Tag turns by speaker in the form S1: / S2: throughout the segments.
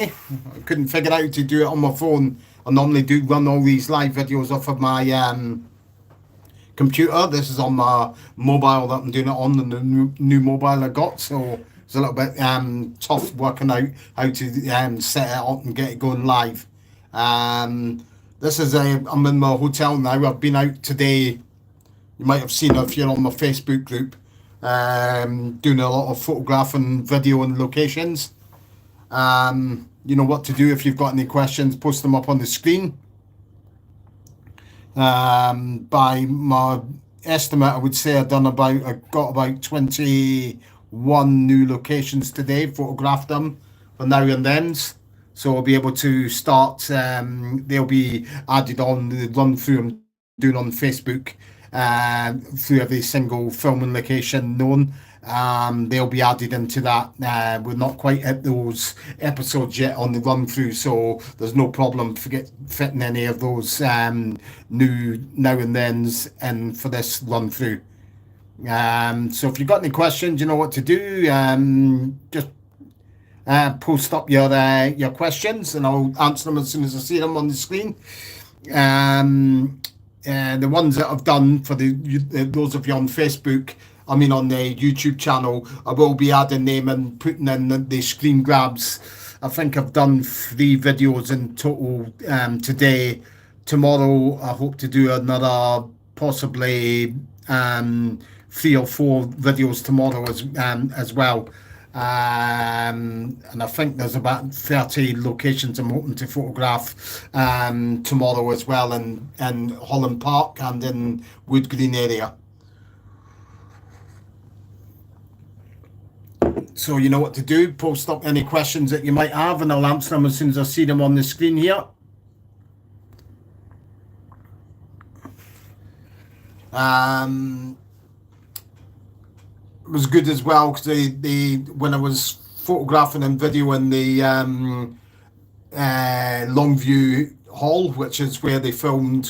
S1: I couldn't figure out how to do it on my phone. I normally do run all these live videos off of my computer. This is on my mobile that I'm doing it on, the new mobile I got. So it's a little bit tough working out how to set it up and get it going live. This is I'm in my hotel now. I've been out today. You might have seen it if you're on my Facebook group. Doing a lot of photographing, video, and locations. You know what to do if you've got any questions. Post them up on the screen. By my estimate, I would say I got about 21 new locations today. Photographed them for now and thens. So I'll be able to start. They'll be added on the run through I'm doing on Facebook. Through every single filming location known. They'll be added into that. We're not quite at those episodes yet on the run through, so there's no problem fitting any of those new now and thens in for this run through. So if you've got any questions, you know what to do. Just post up your questions, and I'll answer them as soon as I see them on the screen. The ones that I've done for those of you on Facebook, I mean on the YouTube channel, I will be adding them and putting in the screen grabs. I think I've done 3 videos in total today. Tomorrow I hope to do another possibly 3 or 4 videos tomorrow as well. And I think there's about 30 locations I'm hoping to photograph tomorrow as well in Holland Park and in Wood Green area. So you know what to do. Post up any questions that you might have and I'll answer them as soon as I see them on the screen here. It was good as well because when I was photographing and videoing the Longview Hall, which is where they filmed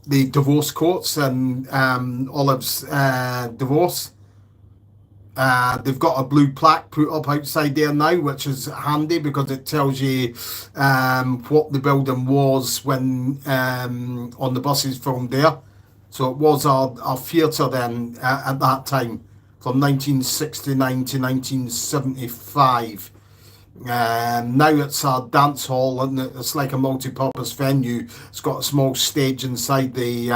S1: the divorce courts and Olive's divorce. They've got a blue plaque put up outside there now, which is handy because it tells you what the building was when on the buses filmed there. So it was our theatre then at that time, from 1969 to 1975. Now it's a dance hall and it's like a multi-purpose venue. It's got a small stage inside. The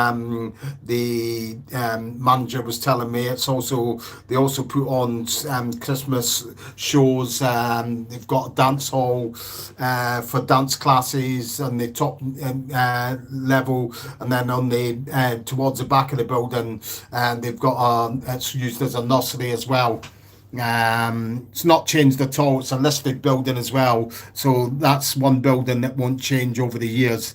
S1: manager was telling me they also put on Christmas shows. They've got a dance hall for dance classes on the top level, and then on the towards the back of the building, they've got it's used as a nursery as well. It's not changed at all. It's a listed building as well, so that's one building that won't change over the years.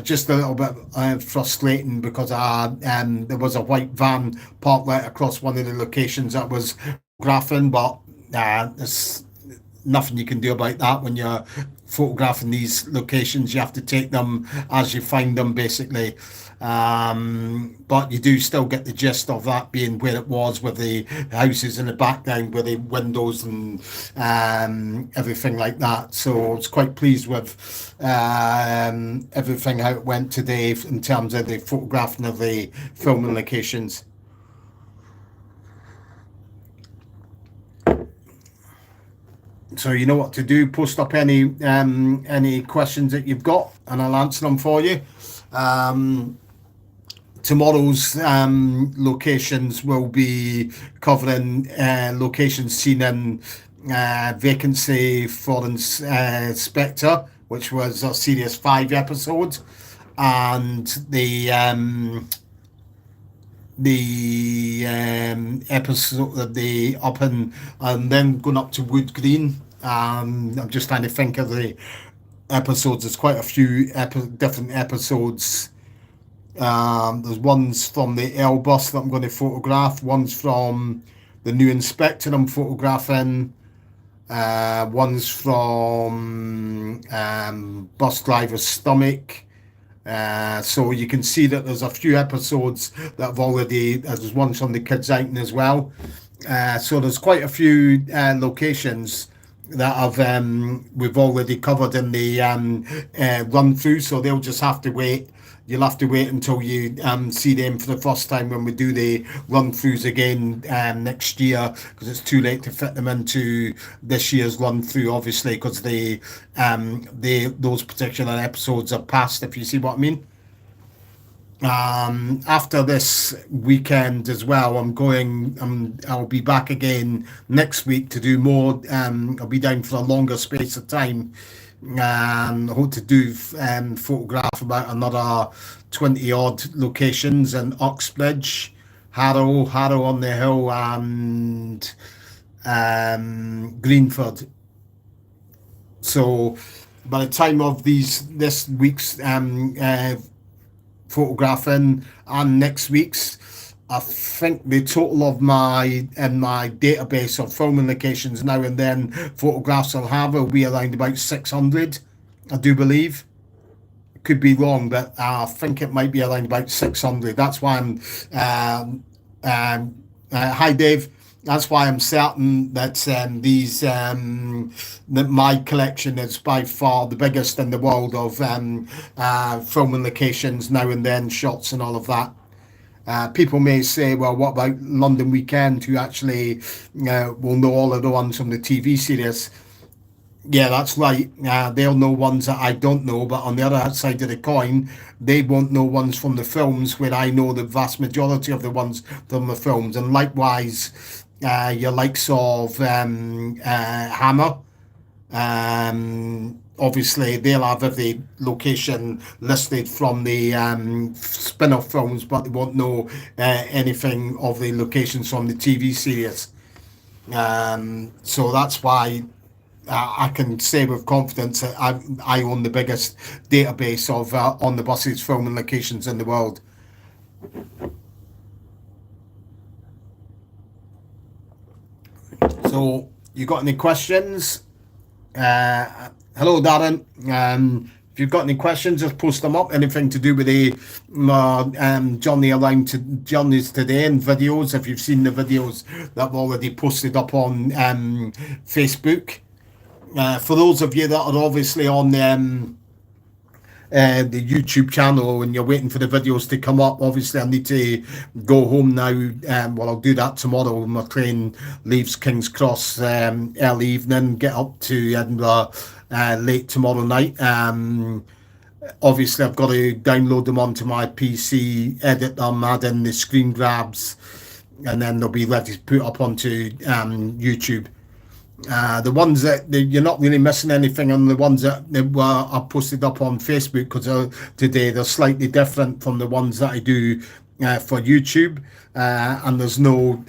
S1: Just a little bit frustrating because there was a white van parked right across one of the locations that was photographing, but there's nothing you can do about that. When you're photographing these locations, you have to take them as you find them, basically. But you do still get the gist of that being where it was, with the houses in the background, with the windows and everything like that. So I was quite pleased with everything how it went today in terms of the photographing of the filming locations. So you know what to do. Post up any questions that you've got, and I'll answer them for you. Tomorrow's locations will be covering locations seen in Vacancy Foreign Spectre, which was a Series 5 episode, and the episode of the up and then going up to Wood Green. I'm just trying to think of the episodes. There's quite a few different episodes. There's ones from the L bus that I'm going to photograph, ones from the new inspector I'm photographing, ones from bus driver's stomach. So you can see that there's a few episodes that have already, there's ones from the kids outing as well. So there's quite a few locations that have we've already covered in the run through, so they'll just have to wait. You'll have to wait until you see them for the first time when we do the run throughs again next year, because it's too late to fit them into this year's run through, obviously, because those particular episodes are past, if you see what I mean. After this weekend as well, I'll be back again next week to do more. I'll be down for a longer space of time. I hope to do photograph about another 20 odd locations in Uxbridge, Harrow on the Hill, and Greenford. So by the time of this week's photographing and next week's, I think the total of my database of filming locations now and then photographs I'll have will be around about 600, I do believe. Could be wrong, but I think it might be around about 600. That's why I'm hi Dave. That's why I'm certain that that my collection is by far the biggest in the world of filming locations now and then, shots and all of that. People may say, well, what about London Weekend, who actually will know all of the ones from the TV series? Yeah, that's right. They'll know ones that I don't know, but on the other side of the coin, they won't know ones from the films where I know the vast majority of the ones from the films. And likewise, your likes of Hammer. Obviously, they'll have every location listed from the spin-off films, but they won't know anything of the locations from the TV series. So that's why I can say with confidence that I own the biggest database of on the buses filming locations in the world. So, you got any questions? Hello, Darren. If you've got any questions, just post them up. Anything to do with the journeys today and videos, if you've seen the videos that I've already posted up on Facebook. For those of you that are obviously on the YouTube channel and you're waiting for the videos to come up, obviously I need to go home now. Well, I'll do that tomorrow when my train leaves King's Cross early evening, get up to Edinburgh late tomorrow night. Obviously I've got to download them onto my PC, edit them, add in the screen grabs, and then they'll be ready to put up onto YouTube. The ones that you're not really missing anything on the ones that are posted up on Facebook, because today they're slightly different from the ones that I do for YouTube, and there's no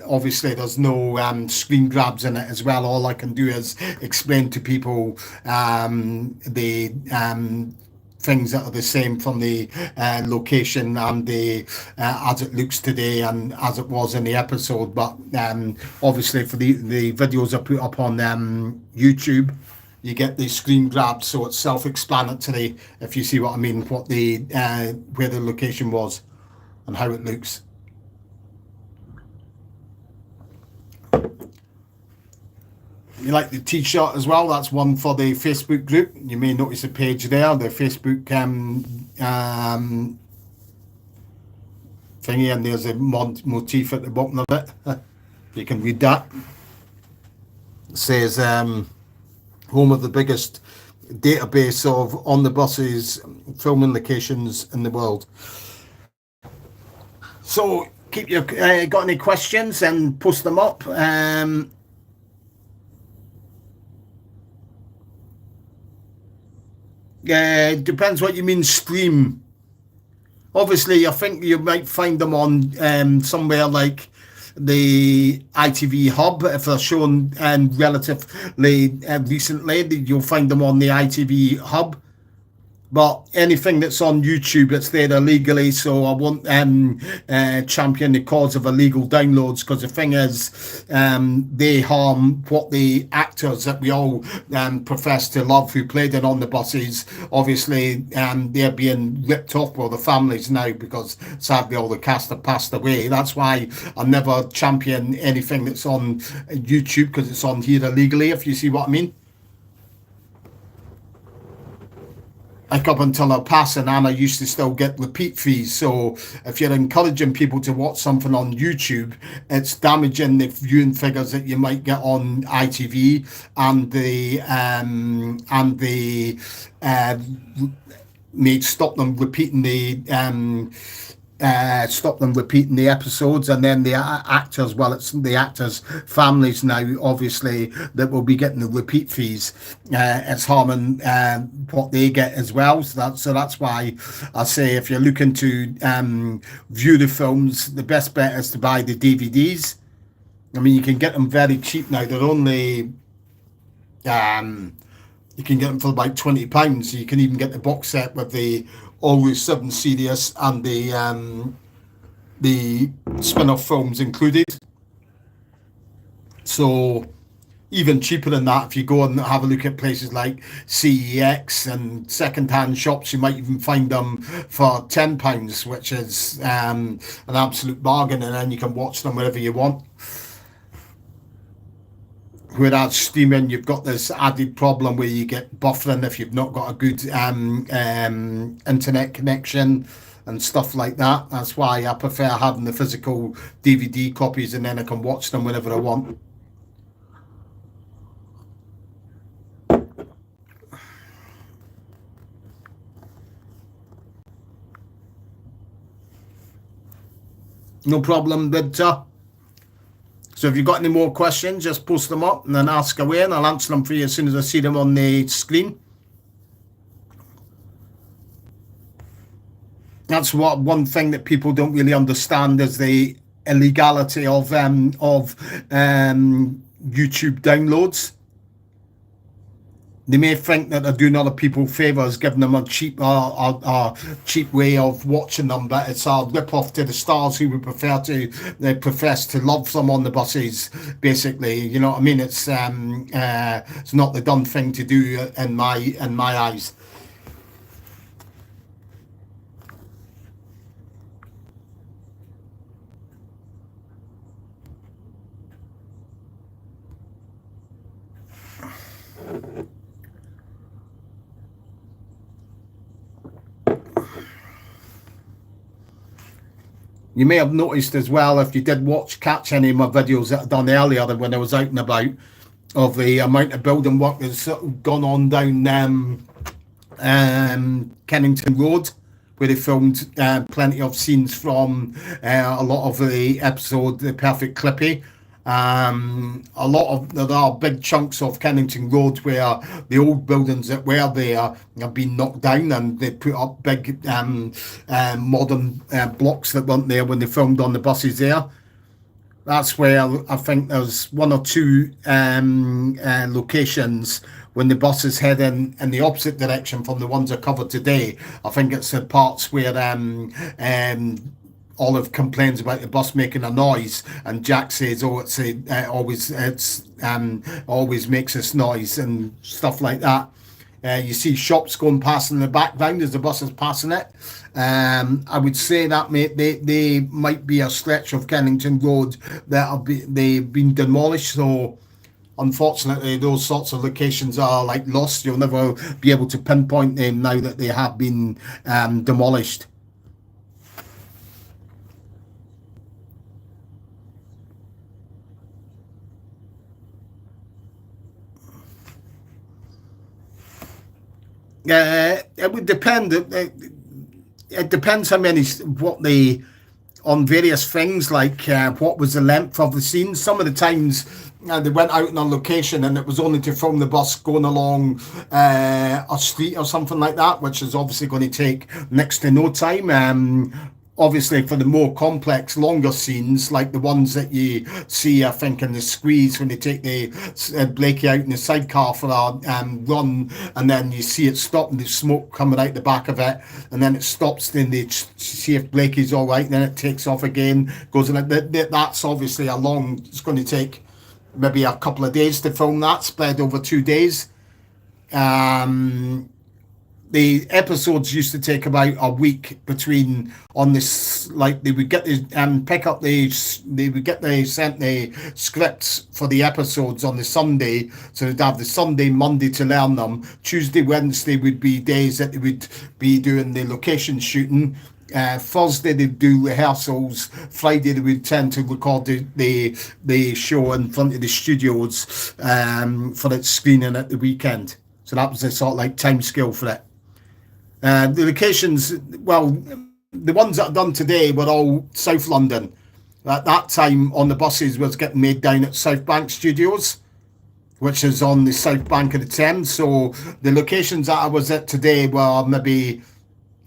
S1: screen grabs in it as well. All I can do is explain to people the things that are the same from the location and the as it looks today and as it was in the episode. But obviously for the videos I put up on YouTube, you get the screen grabs, so it's self-explanatory, if you see what I mean, what the where the location was and how it looks. You like the t-shirt as well? That's one for the Facebook group. You may notice the page there, the Facebook thingy, and there's a motif at the bottom of it. You can read that. It says home of the biggest database of on the buses filming locations in the world. So keep your got any questions and post them up. It depends what you mean stream. Obviously, I think you might find them on somewhere like the ITV Hub. If they're shown relatively recently, you'll find them on the ITV Hub. But anything that's on YouTube, it's there illegally, so I won't champion the cause of illegal downloads, because the thing is, they harm what the actors that we all profess to love who played it on the buses. Obviously, they're being ripped off by the families now, because sadly all the cast have passed away. That's why I never champion anything that's on YouTube, because it's on here illegally, if you see what I mean. like up until her passing, Anna used to still get repeat fees. So if you're encouraging people to watch something on YouTube, it's damaging the viewing figures that you might get on ITV and the uh, may stop them repeating the episodes, and then the actors, well, it's the actors' families now, obviously, that will be getting the repeat fees. It's harming what they get as well. So that's why I say, if you're looking to view the films, the best bet is to buy the DVDs. I mean, you can get them very cheap now. They're only you can get them for about £20. You can even get the box set with the Always 7 series and the spin-off films included. So even cheaper than that, if you go and have a look at places like CEX and second-hand shops, you might even find them for £10, which is an absolute bargain, and then you can watch them wherever you want. Whereas streaming, you've got this added problem where you get buffering if you've not got a good internet connection and stuff like that. That's why I prefer having the physical DVD copies, and then I can watch them whenever I want. No problem, Victor. So if you've got any more questions, just post them up and then ask away, and I'll answer them for you as soon as I see them on the screen. That's one thing that people don't really understand, is the illegality of YouTube downloads. They may think that they're doing other people favours, giving them a cheap way of watching them, but it's a rip-off to the stars who would profess to love them on the buses, basically. You know what I mean? It's not the done thing to do in my eyes. You may have noticed as well, if you did catch any of my videos that I done earlier when I was out and about, of the amount of building work that's gone on down Kennington Road, where they filmed plenty of scenes from a lot of the episode, The Perfect Clippy. There are big chunks of Kennington Road where the old buildings that were there have been knocked down, and they put up big modern blocks that weren't there when they filmed on the buses there. That's where I think there's one or two locations when the buses head in the opposite direction from the ones I covered today. I think it's the parts where Olive complains about the bus making a noise, and Jack says, "Oh, it's always makes this noise," and stuff like that. You see shops going past in the background as the bus is passing it. I would say that they might be a stretch of Kennington Road that they've been demolished. So unfortunately, those sorts of locations are like lost. You'll never be able to pinpoint them now that they have been demolished. It would depend. It depends how many, on various things, like what was the length of the scene. Some of the times they went out on location and it was only to film the bus going along a street or something like that, which is obviously going to take next to no time. Obviously, for the more complex, longer scenes, like the ones that you see, I think, in the Squeeze, when they take the Blakey out in the sidecar for a run, and then you see it stop and the smoke coming out the back of it, and then it stops, then they see if Blakey's all right, and then it takes off again, goes in. That's obviously it's going to take maybe a couple of days to film that, spread over 2 days. the episodes used to take about a week between on this. Like they would get the pick up they would get they sent the scripts for the episodes on the Sunday, so they'd have the Sunday, Monday to learn them. Tuesday, Wednesday would be days that they would be doing the location shooting. Thursday they'd do rehearsals. Friday they would tend to record the show in front of the studios for its screening at the weekend. So that was the sort of like time scale for it. The locations, well, the ones that are done today were all South London. At that time, on the buses was getting made down at South Bank Studios, which is on the south bank of the Thames. So the locations that I was at today were maybe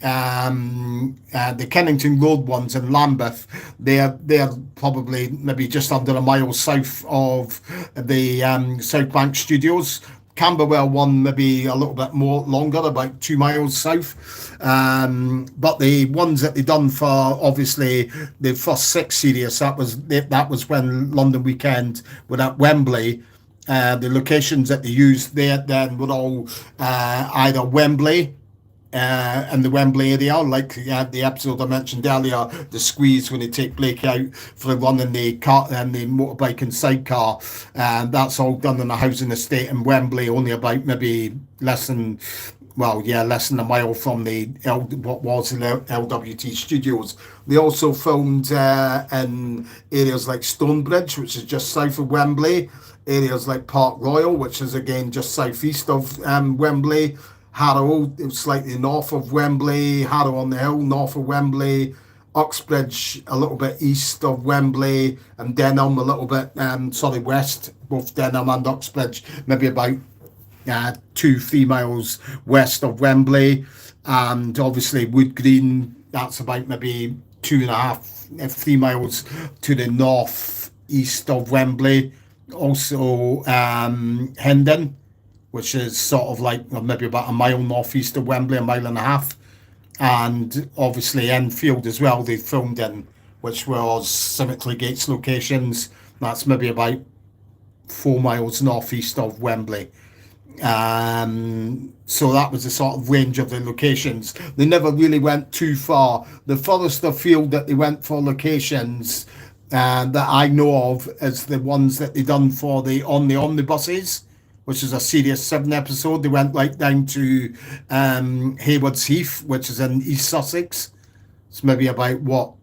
S1: the Kennington Road ones in Lambeth. They're probably maybe just under a mile south of the South Bank Studios. Camberwell one maybe a little bit more longer, about 2 miles south. But the ones that they done for obviously the first 6 series, that was when London Weekend were at Wembley. The locations that they used there then were all either Wembley in the Wembley area, like the episode I mentioned earlier, the squeeze when they take Blake out for a run in the car and the motorbike and sidecar. That's all done in a housing estate in Wembley, only about maybe less than a mile from what was the LWT studios. They also filmed in areas like Stonebridge, which is just south of Wembley, areas like Park Royal, which is again just southeast of Wembley, Harrow, slightly north of Wembley, Harrow on the Hill, north of Wembley, Uxbridge, a little bit east of Wembley, and Denham, a little bit, west, both Denham and Uxbridge, maybe about 2-3 miles west of Wembley. And obviously Wood Green, that's about maybe 2.5-3 miles to the north east of Wembley. Also Hendon, which is sort of like maybe about a mile northeast of Wembley, 1.5 miles. And obviously Enfield as well, they filmed in, which was Cemetery Gates locations. That's maybe about 4 miles northeast of Wembley. So that was the sort of range of the locations. They never really went too far. The furthest afield that they went for locations that I know of is the ones that they done for on the omnibuses, which is a Series 7 episode. They went right down to Haywards Heath, which is in East Sussex. It's maybe about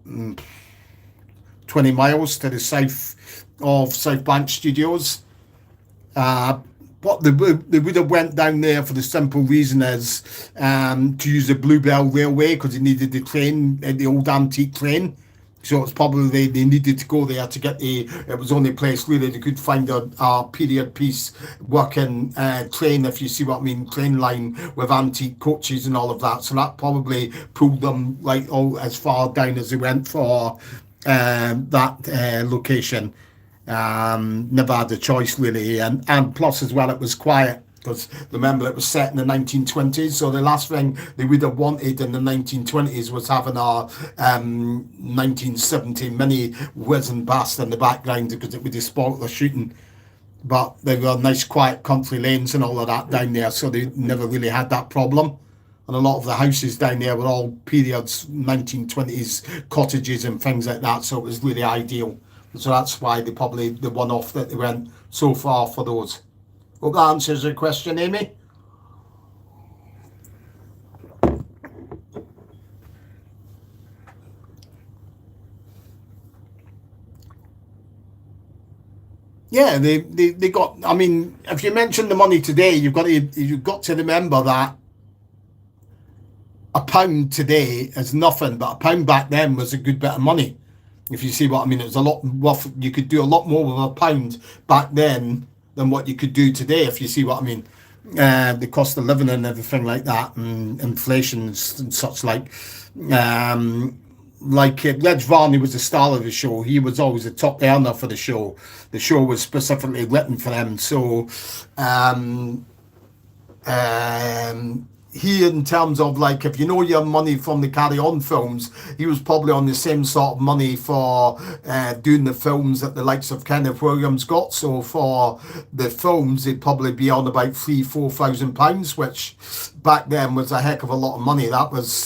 S1: 20 miles to the south of South Bank Studios. But they would have went down there for the simple reason is to use the Bluebell Railway, because they needed the train, the old antique train. So it's probably they needed to go there to get it was the only place really they could find a period piece working train, if you see what I mean, train line with antique coaches and all of that. So that probably pulled them like as far down as they went for that location. Never had a choice really, and plus as well it was quiet, because remember it was set in the 1920s, so the last thing they would have wanted in the 1920s was having our 1970 mini whizzing past in the background, because it would have spoilt the shooting. But there were nice quiet country lanes and all of that down there, so they never really had that problem. And a lot of the houses down there were all periods 1920s cottages and things like that, so it was really ideal. So that's why they probably the one off that they went so far for those. Hope that answers your question, Amy. Yeah, they got. I mean, if you mention the money today, you've got to remember that £1 today is nothing, but £1 back then was a good bit of money. If you see what I mean, it was a lot rough. You could do a lot more with £1 back then than what you could do today, if you see what I mean. The cost of living and everything like that, and inflation and such like. Reg Varney was the star of the show. He was always a top earner for the show. The show was specifically written for him. So, he, in terms of like, if you know your money from the Carry On films, he was probably on the same sort of money for doing the films that the likes of Kenneth Williams got. So for the films, he'd probably be on about £3,000-4,000, which back then was a heck of a lot of money. That was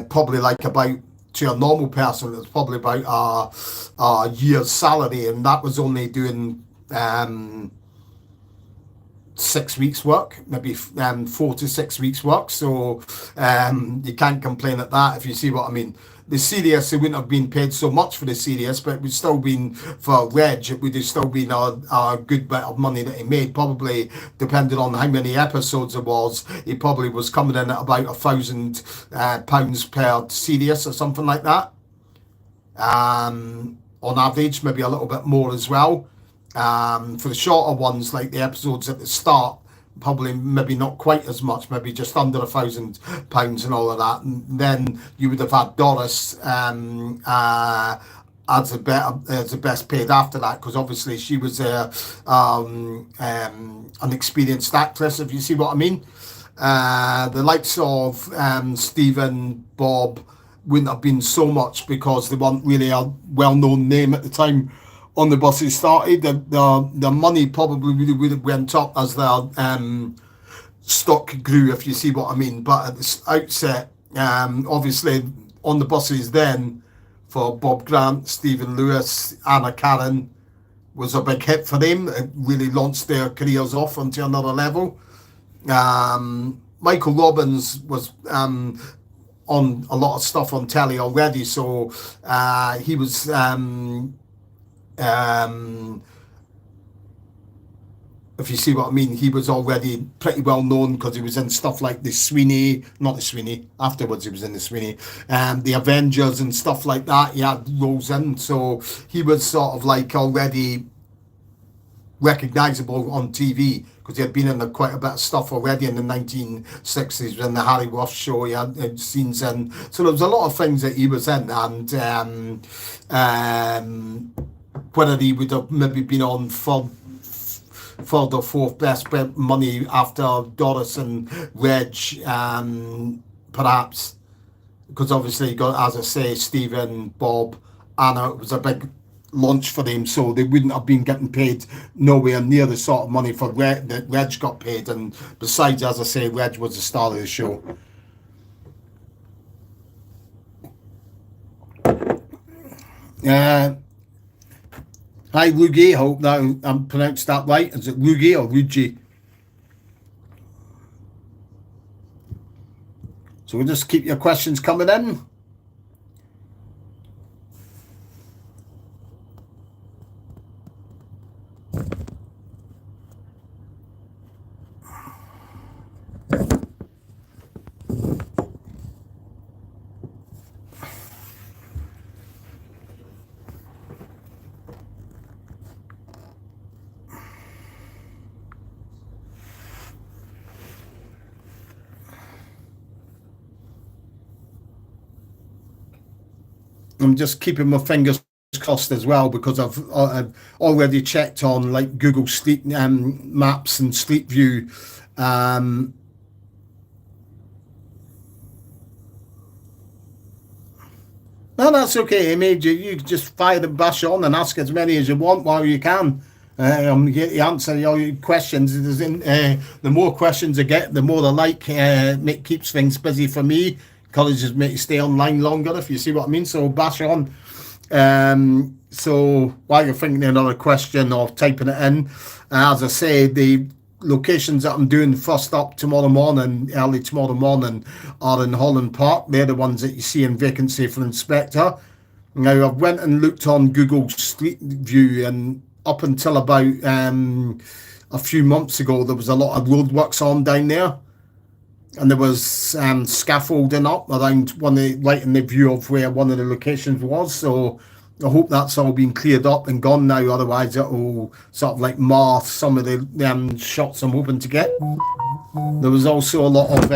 S1: probably like about, to a normal person, it's probably about a year's salary, and that was only doing 6 weeks work, maybe 4 to 6 weeks work. So you can't complain at that, if you see what I mean. The serious, it wouldn't have been paid so much for the serious, but it would still been, for Reg, it would have still been a good bit of money that he made. Probably, depending on how many episodes it was, he probably was coming in at about £1,000 per serious or something like that. On average, maybe a little bit more as well. For the shorter ones, like the episodes at the start, probably maybe not quite as much, maybe just under £1,000 and all of that. And then you would have had Doris as the best paid after that, because obviously she was an experienced actress, if you see what I mean. The likes of Stephen, Bob wouldn't have been so much, because they weren't really a well-known name at the time on the buses started. The money probably really would have went up as their stock grew, if you see what I mean. But at the outset, obviously on the buses then, for Bob Grant, Stephen Lewis, Anna Karen was a big hit for them. It really launched their careers off onto another level. Michael Robbins was on a lot of stuff on telly already, so he was if you see what I mean, he was already pretty well known, because he was in stuff like afterwards he was in the Sweeney, the Avengers and stuff like that. He had roles in, so he was sort of like already recognisable on TV, because he had been in quite a bit of stuff already in the 1960s. In the Harry Ruff show, he had scenes in, so there was a lot of things that he was in. And whether he would have maybe been on for third or fourth best money after Doris and Reg, perhaps, because obviously you got, as I say, Stephen, Bob, Anna, it was a big launch for them, so they wouldn't have been getting paid nowhere near the sort of money for that Reg got paid. And besides, as I say, Reg was the star of the show. Hi, Rugi. I hope that I'm pronounced that right. Is it Rugi or Rugi? So we'll just keep your questions coming in. I'm just keeping my fingers crossed as well, because I've already checked on like Google Street Maps and Street View. No, that's okay, Amy. You just fire the bash on and ask as many as you want while you can. You answer all your questions. The more questions I get, the more I like. It keeps things busy for me. Colleges make you stay online longer, if you see what I mean. So bash on. So while you're thinking of another question or typing it in, as I say, the locations that I'm doing first up early tomorrow morning, are in Holland Park. They're the ones that you see in vacancy for inspector. Now, I've went and looked on Google Street View, and up until about a few months ago, there was a lot of roadworks on down there, and there was scaffolding up around right in the view of where one of the locations was. So I hope that's all been cleared up and gone now. Otherwise, it'll sort of like mar some of the shots I'm hoping to get. There was also a lot of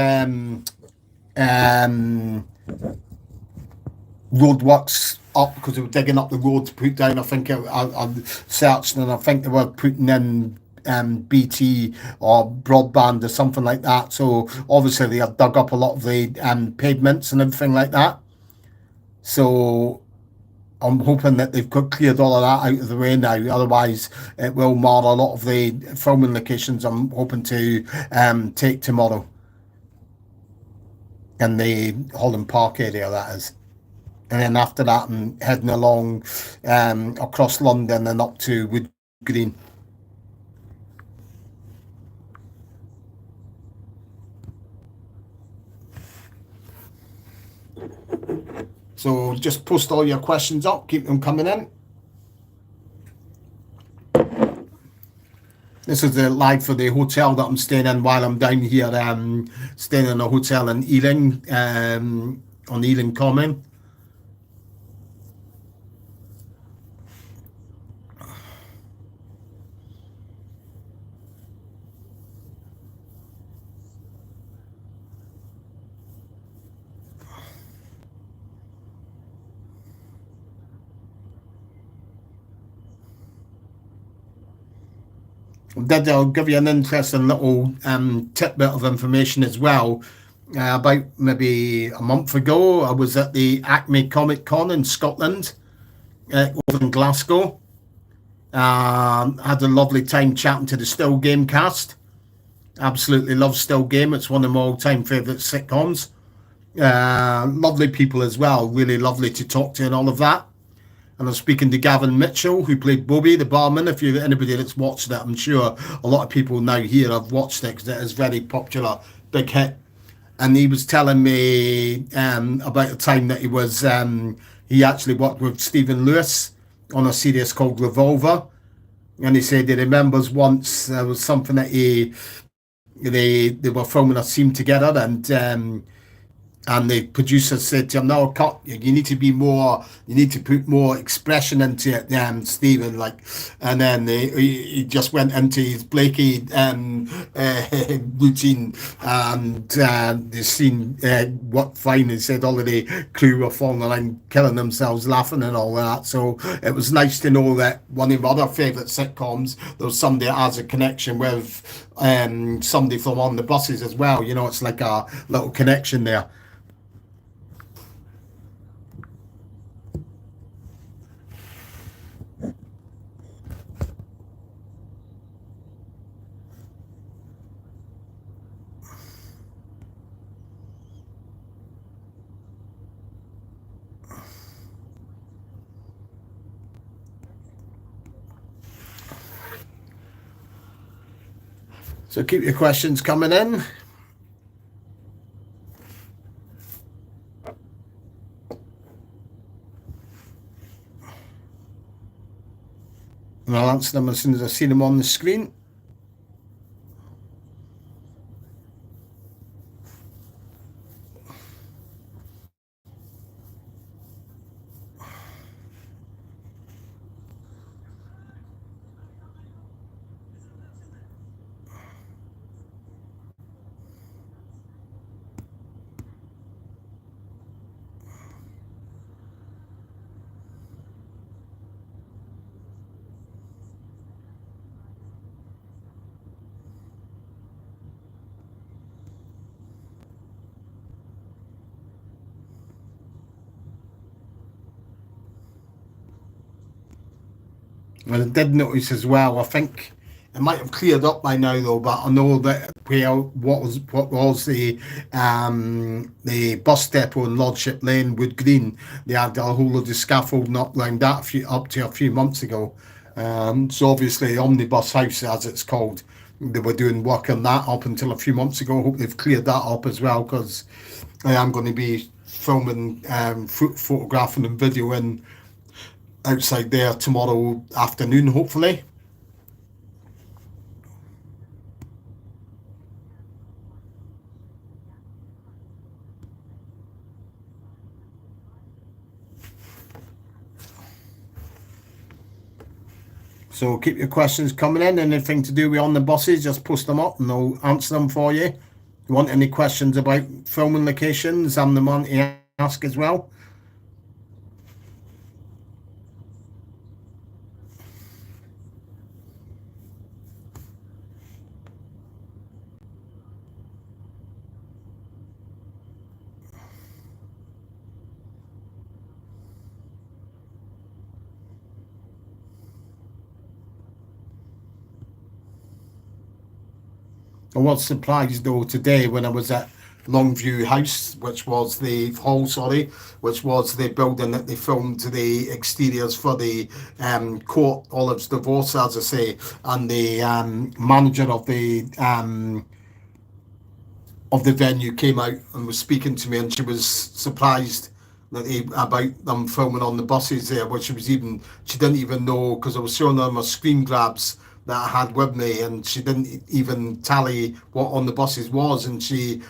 S1: roadworks up, because they were digging up the road to put down. I think I searched, and I think they were putting in BT or broadband or something like that. So obviously they have dug up a lot of the pavements and everything like that. So I'm hoping that they've cleared all of that out of the way now. Otherwise, it will mar a lot of the filming locations I'm hoping to take tomorrow in the Holland Park area, that is. And then after that, I'm heading along across London and up to Wood Green. So just post all your questions up, keep them coming in. This is the live for the hotel that I'm staying in while I'm down here, staying in a hotel in Ealing, on Ealing Common. I'll give you an interesting little tidbit of information as well. About maybe a month ago, I was at the Acme Comic Con in Scotland, over in Glasgow. Had a lovely time chatting to the Still Game cast. Absolutely love Still Game. It's one of my all-time favourite sitcoms. Lovely people as well. Really lovely to talk to and all of that. And I'm speaking to Gavin Mitchell, who played Bobby, the barman. If you're anybody that's watched it, I'm sure a lot of people now here have watched it because it is very popular, big hit. And he was telling me about the time that he actually worked with Stephen Lewis on a series called Revolver. And he said he remembers once there was something that they were filming a scene together, and the producer said to him, "No, cut. You need to be more. You need to put more expression into it, Stephen." Like, and then he just went into his Blakey routine, and the scene worked fine. He said all of the crew were falling around, killing themselves, laughing and all that. So it was nice to know that one of my other favourite sitcoms, there was somebody that has a connection with somebody from on the buses as well. You know, it's like a little connection there. So keep your questions coming in. And I'll answer them as soon as I see them on the screen. And I did notice as well, I think it might have cleared up by now though, but I know that what was the bus depot in Lordship Lane, Wood Green, they had a whole load of scaffolding up around that up to a few months ago. So obviously Omnibus House, as it's called, they were doing work on that up until a few months ago. I hope they've cleared that up as well, because I am going to be filming, photographing and videoing outside there tomorrow afternoon, hopefully. So keep your questions coming in. Anything to do with on the buses, just post them up and I'll answer them for you. If you want any questions about filming locations, I'm the man to ask as well. I was surprised though today when I was at Longview House, which was the hall, sorry, which was the building that they filmed the exteriors for the court, Olive's divorce, as I say, and the manager of the venue came out and was speaking to me, and she was surprised that about them filming on the buses there, which she didn't even know because I was showing her my screen grabs that I had with me, and she didn't even tally what on the buses was, and she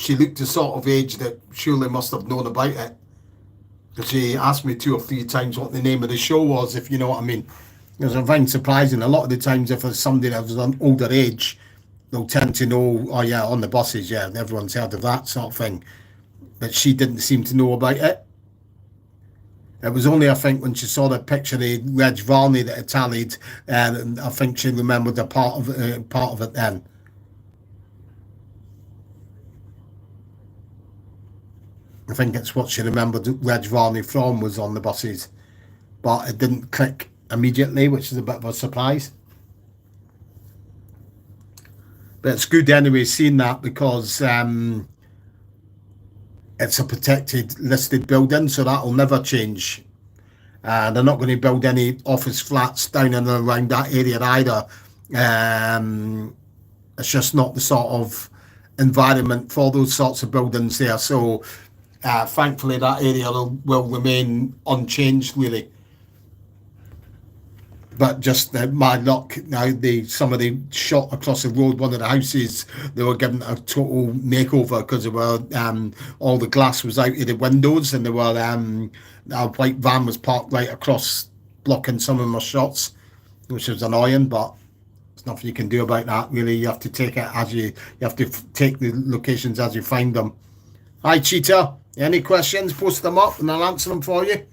S1: looked the sort of age that surely must have known about it. Because she asked me 2 or 3 times what the name of the show was, if you know what I mean. Because I find surprising a lot of the times if there's somebody that was an older age, they'll tend to know, oh yeah, on the buses, yeah, everyone's heard of that sort of thing. But she didn't seem to know about it. It was only, I think, when she saw the picture of Reg Varney that it tallied, and I think she remembered a part of it then. I think it's what she remembered Reg Varney from was on the buses, but it didn't click immediately, which is a bit of a surprise. But it's good anyway seeing that because it's a protected listed building, so that'll never change. They're not going to build any office flats down and around that area either. It's just not the sort of environment for those sorts of buildings there. So thankfully that area will remain unchanged really. But just my luck now, somebody shot across the road one of the houses. They were given a total makeover because they were all the glass was out of the windows, and they were a white van was parked right across, blocking some of my shots, which was annoying. But there's nothing you can do about that really. You have to take it as you have to take the locations as you find them. Hi Cheetah, any questions? Post them up and I'll answer them for you.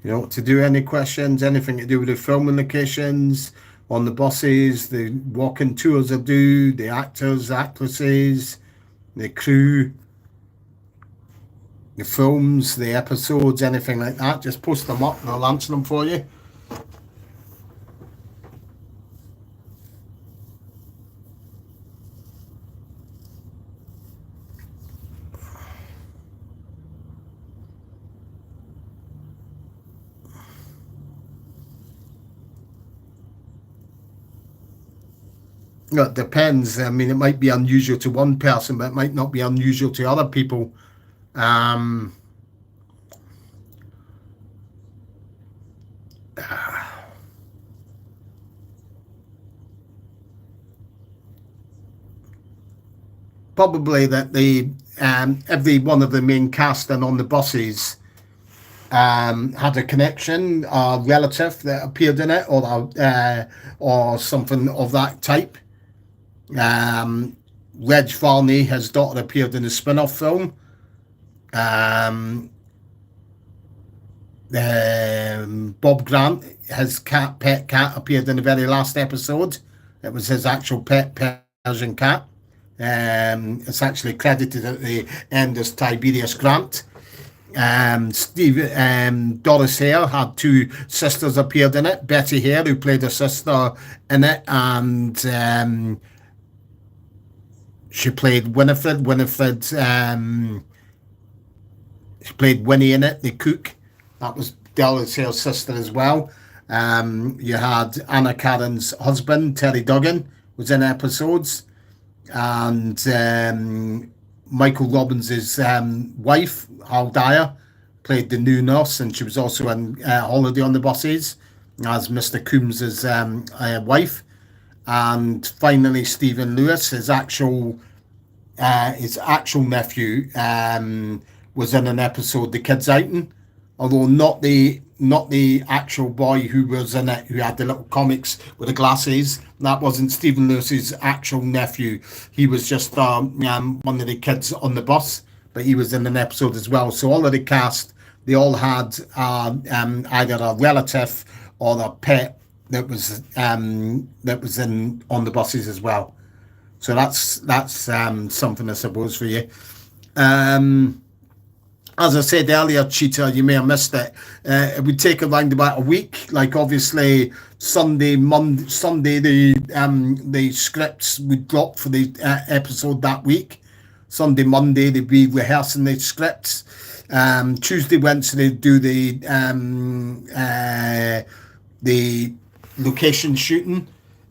S1: You know, to do any questions, anything to do with the filming locations, on the buses, the walking tours I do, the actors, actresses, the crew, the films, the episodes, anything like that, just post them up and I'll answer them for you. It depends. I mean, it might be unusual to one person, but it might not be unusual to other people. Um, Probably that the every one of the main cast and on the buses had a connection, a relative that appeared in it, or something of that type. Reg Varney, his daughter, appeared in a spin-off film. Um, Bob Grant, his pet cat, appeared in the very last episode. It was his actual pet Persian cat. It's actually credited at the end as Tiberius Grant. Doris Hare had 2 sisters appeared in it. Betty Hare, who played her sister in it, and she played Winifred. She played Winnie in it, the cook. That was Doris Hare's sister as well. You had Anna Karen's husband, Terry Duggan, was in episodes, and Michael Robbins's wife, Hal Dyer, played the new nurse, and she was also in Holiday on the Buses as Mr. Coombs's wife. And finally, Stephen Lewis, his actual nephew, was in an episode, The Kids Outing, although not the actual boy who was in it, who had the little comics with the glasses. That wasn't Stephen Lewis's actual nephew. He was just one of the kids on the bus, but he was in an episode as well. So all of the cast, they all had either a relative or a pet that was in on the buses as well. So that's something I suppose for you. Um, as I said earlier, Cheetah, you may have missed it. It would take around about a week. Like obviously Sunday, the scripts would drop for the episode that week. Sunday, Monday, they'd be rehearsing the scripts. Tuesday, Wednesday, they'd do the location shooting.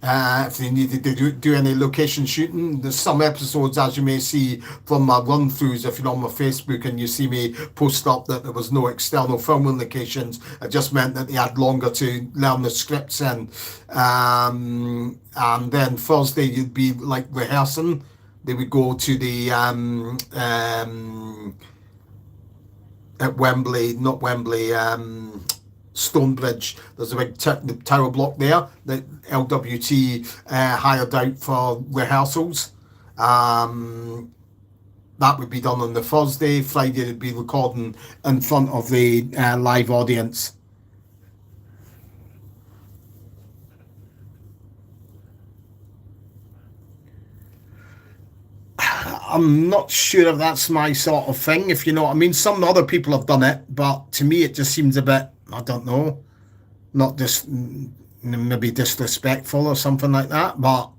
S1: If they needed to do any location shooting, there's some episodes, as you may see from my run-throughs, if you're on my Facebook and you see me post up that there was no external filming locations, it just meant that they had longer to learn the scripts in. And then Thursday, you'd be like rehearsing. They would go to the at Wembley, not Wembley, Stonebridge. There's a big tower block there that LWT hired out for rehearsals. That would be done on the Thursday. Friday, they'd be recording in front of the live audience. I'm not sure if that's my sort of thing, if you know what I mean. Some other people have done it, but to me, it just seems a bit, I don't know, not just maybe disrespectful or something like that. But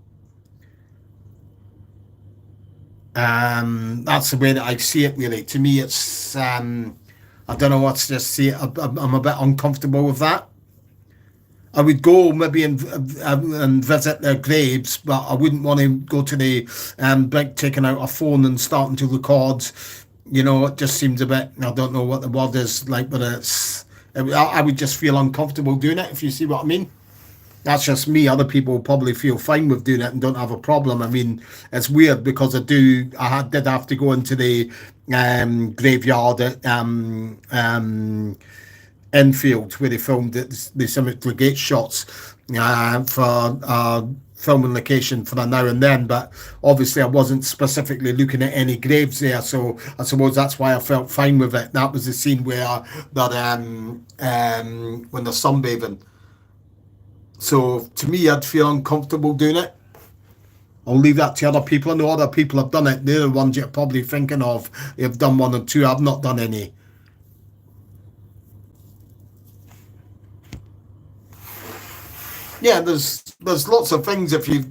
S1: that's the way that I see it, really. To me, it's, I don't know what to just see. I'm a bit uncomfortable with that. I would go maybe and visit their graves, but I wouldn't want to go to the big taking out a phone and starting to record. You know, it just seems a bit. I don't know what the word is like, but I would just feel uncomfortable doing it. If you see what I mean. That's just me. Other people probably feel fine with doing it and don't have a problem. I mean, it's weird because did have to go into the graveyard at Enfield where they filmed it, the cemetery gate shots for filming location for a now and then. But obviously, I wasn't specifically looking at any graves there, so I suppose that's why I felt fine with it. That was the scene where that when they're sunbathing. So to me, I'd feel uncomfortable doing it. I'll leave that to other people. I know other people have done it. They're the ones you're probably thinking of. They've done one or two. I've not done any. Yeah, there's lots of things if you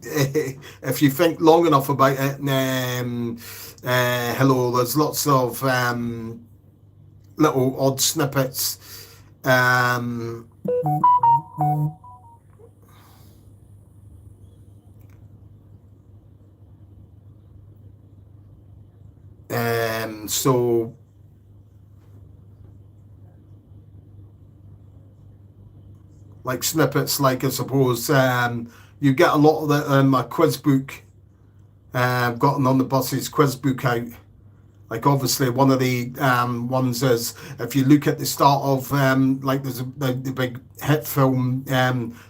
S1: if you think long enough about it. Hello, there's lots of little odd snippets. Um, so like snippets, like I suppose you get a lot of the my quiz book. I've gotten on the buses quiz book out. Like obviously one of the ones is if you look at the start of like there's the big hit film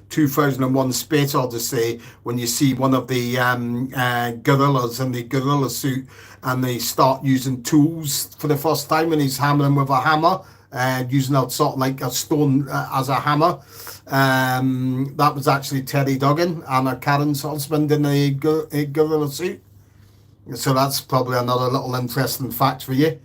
S1: 2001 Space Odyssey, when you see one of the gorillas in the gorilla suit and they start using tools for the first time and he's hammering with a hammer, using a sort of like a stone as a hammer. That was actually Terry Duggan, Anna Karen's husband, in a gorilla suit. So that's probably another little interesting fact for you.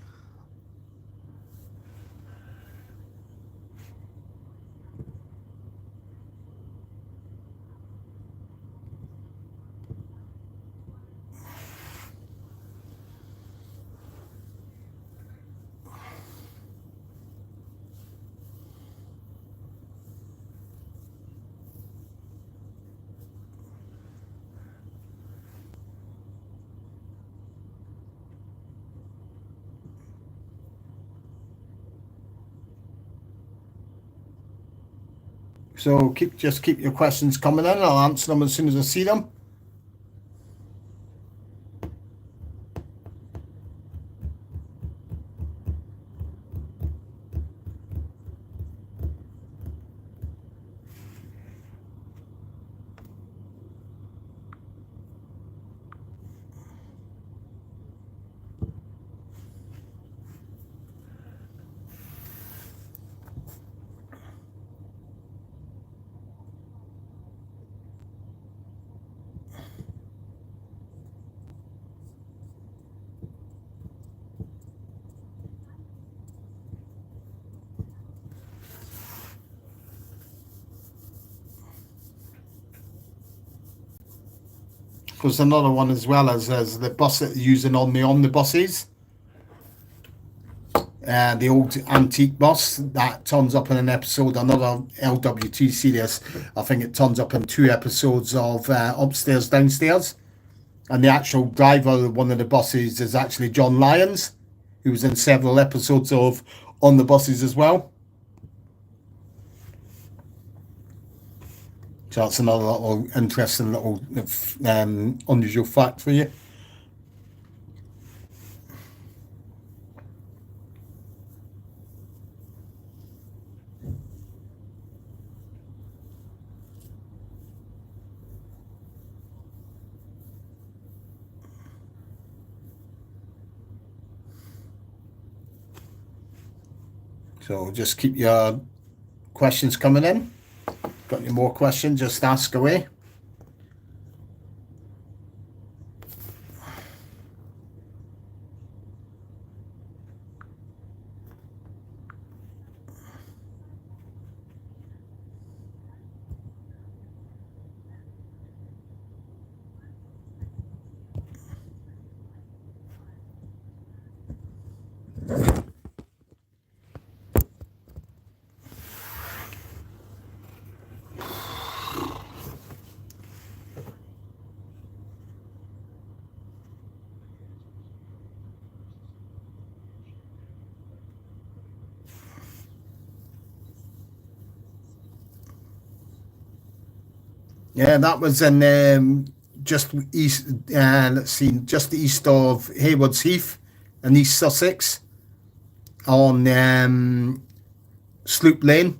S1: So keep your questions coming in. I'll answer them as soon as I see them. Because another one as well as the bus that they're using on the omnibuses. The old antique bus that turns up in an episode, another LWT series. I think it turns up in 2 episodes of Upstairs Downstairs, and the actual driver of one of the buses is actually John Lyons, who was in several episodes of On the Buses as well. So that's another little interesting little unusual fact for you. So just keep your questions coming in. Got any more questions, just ask away. Yeah, that was in just east. Let's see, just east of Haywards Heath in East Sussex, on Sloop Lane.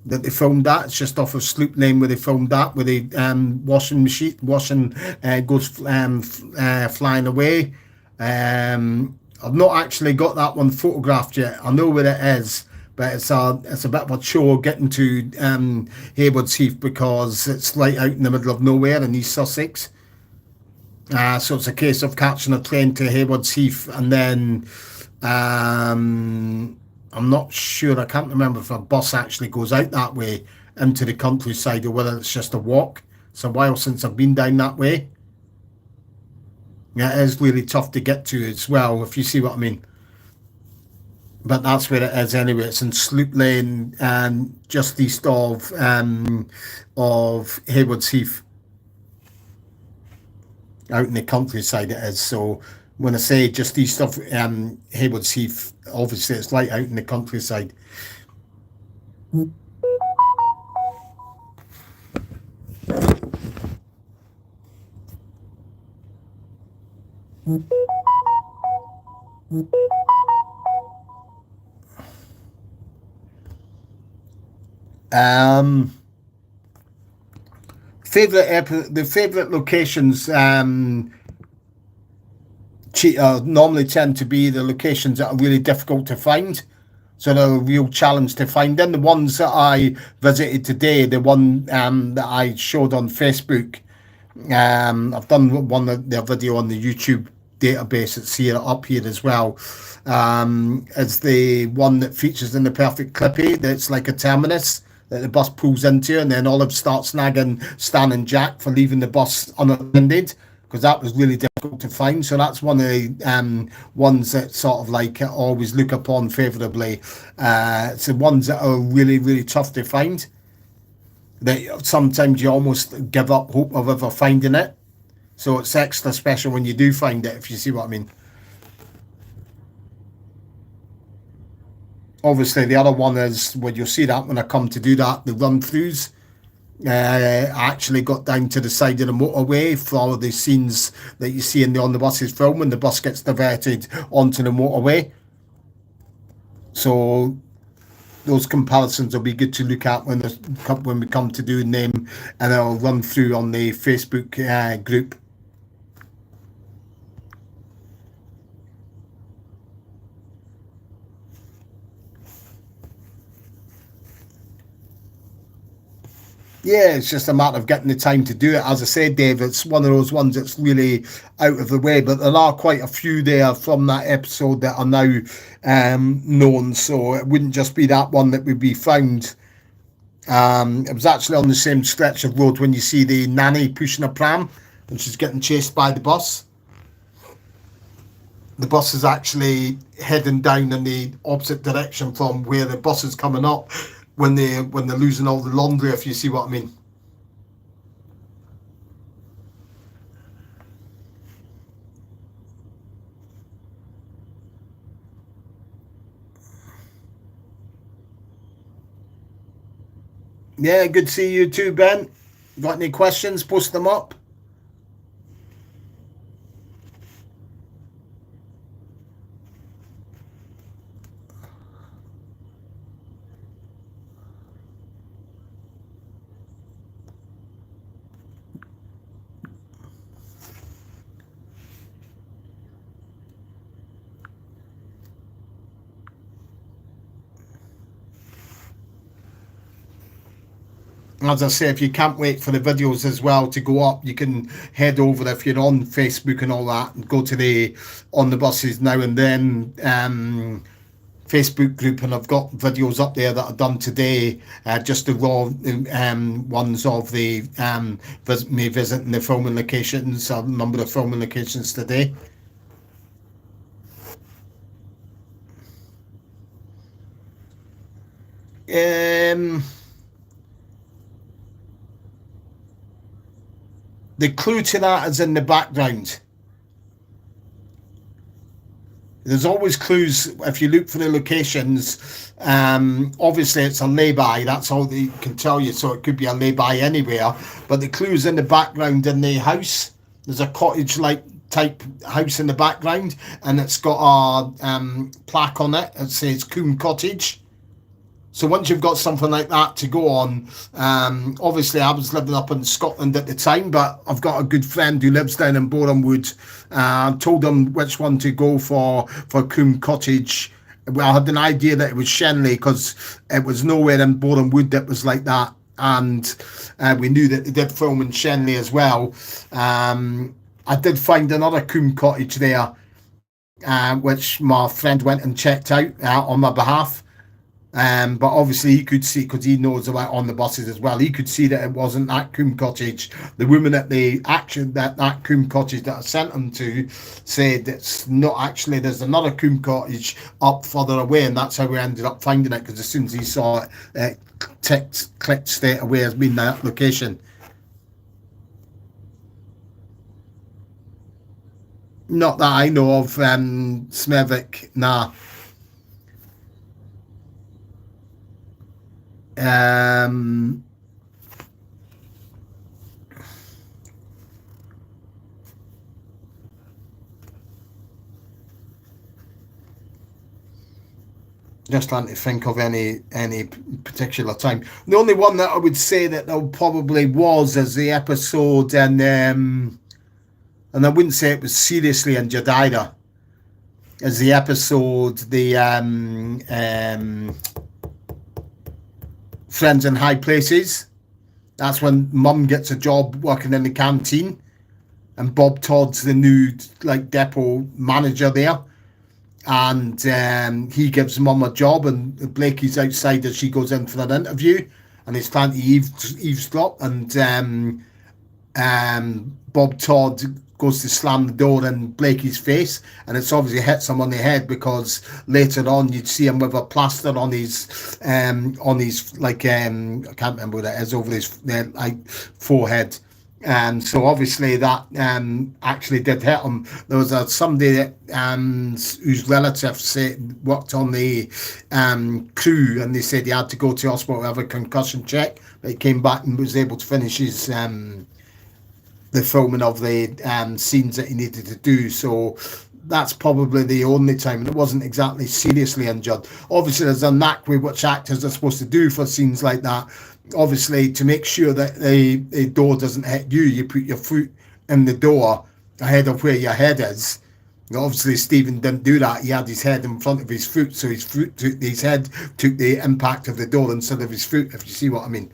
S1: That they filmed that. It's just off of Sloop Lane where they filmed that, where the washing goes flying away. I've not actually got that one photographed yet. I know where it is, but it's a bit of a chore getting to Haywards Heath because it's right out in the middle of nowhere in East Sussex. So it's a case of catching a train to Haywards Heath, and then I'm not sure, I can't remember if a bus actually goes out that way into the countryside or whether it's just a walk. It's a while since I've been down that way. Yeah, it is really tough to get to as well, if you see what I mean. But that's where it is anyway. It's in Sloop Lane and just east of Haywards Heath. Out in the countryside it is. So when I say just east of Haywards Heath, obviously it's right out in the countryside. The favorite locations normally tend to be the locations that are really difficult to find. So they're a real challenge to find. And the ones that I visited today, the one that I showed on Facebook, I've done the video on the YouTube database. It's here up here as well. It's the one that features in the Perfect Clippy. That's like a terminus that the bus pulls into, and then Olive starts snagging Stan and Jack for leaving the bus unattended, because that was really difficult to find. So that's one of the ones that sort of like always look upon favourably. It's the ones that are really, really tough to find. That sometimes you almost give up hope of ever finding it. So it's extra special when you do find it, if you see what I mean. Obviously, the other one is, well, you'll see that when I come to do that, the run-throughs. I actually got down to the side of the motorway for all the scenes that you see in the On the Buses film when the bus gets diverted onto the motorway. So those comparisons will be good to look at when we come to doing them, and I'll run through on the Facebook group. Yeah, it's just a matter of getting the time to do it. As I said, Dave, it's one of those ones that's really out of the way, but there are quite a few there from that episode that are now known, so it wouldn't just be that one that would be found. It was actually on the same stretch of road when you see the nanny pushing a pram and she's getting chased by the bus. The bus is actually heading down in the opposite direction from where the bus is coming up when they're losing all the laundry, if you see what I mean. Yeah, good to see you too, Ben. Got any questions? Post them up. As I say, if you can't wait for the videos as well to go up, you can head over if you're on Facebook and all that, and go to the On the Buses Now and Then Facebook group, and I've got videos up there that I've done today, just the raw ones of the me visiting the filming locations, a number of filming locations today. Um, the clue to that is in the background. There's always clues if you look for the locations. Obviously, it's a lay-by. That's all they can tell you. So it could be a lay-by anywhere. But the clues in the background in the house. There's a cottage-like type house in the background, and it's got a plaque on it. It says Coombe Cottage. So once you've got something like that to go on, obviously I was living up in Scotland at the time, but I've got a good friend who lives down in Borehamwood. Told him which one to go for Coombe Cottage. Well, I had an idea that it was Shenley because it was nowhere in Borehamwood that was like that, and we knew that they did film in Shenley as well. I did find another Coombe Cottage there, which my friend went and checked out on my behalf. But obviously he could see, because he knows about On the Buses as well, he could see that it wasn't that Coombe Cottage. The woman at the action that Coombe Cottage that I sent him to said it's not actually, there's another Coombe Cottage up further away, and that's how we ended up finding it, because as soon as he saw it, it clicked straight away as being that location. Not that I know of, Smethwick, nah. Um, just trying to think of any particular time. The only one that I would say that there probably was is the episode, and I wouldn't say it was seriously injured either. Is the episode the Friends in High Places? That's when Mum gets a job working in the canteen, and Bob Todd's the new like depot manager there, and he gives Mum a job, and Blakey's outside as she goes in for an interview, and he's trying to eavesdrop, and Bob Todd goes to slam the door in Blakey's face, and it's obviously hits him on the head, because later on you'd see him with a plaster on his like I can't remember what it is, over his like forehead. And so obviously that actually did hit him. There was somebody that whose relative worked on the crew, and they said he had to go to hospital to have a concussion check, but he came back and was able to finish his the filming of the scenes that he needed to do. So that's probably the only time, and it wasn't exactly seriously injured. Obviously, there's a knack with which actors are supposed to do for scenes like that. Obviously, to make sure that the door doesn't hit you, you put your foot in the door ahead of where your head is. Obviously, Stephen didn't do that. He had his head in front of his foot, so his head took the impact of the door instead of his foot, if you see what I mean.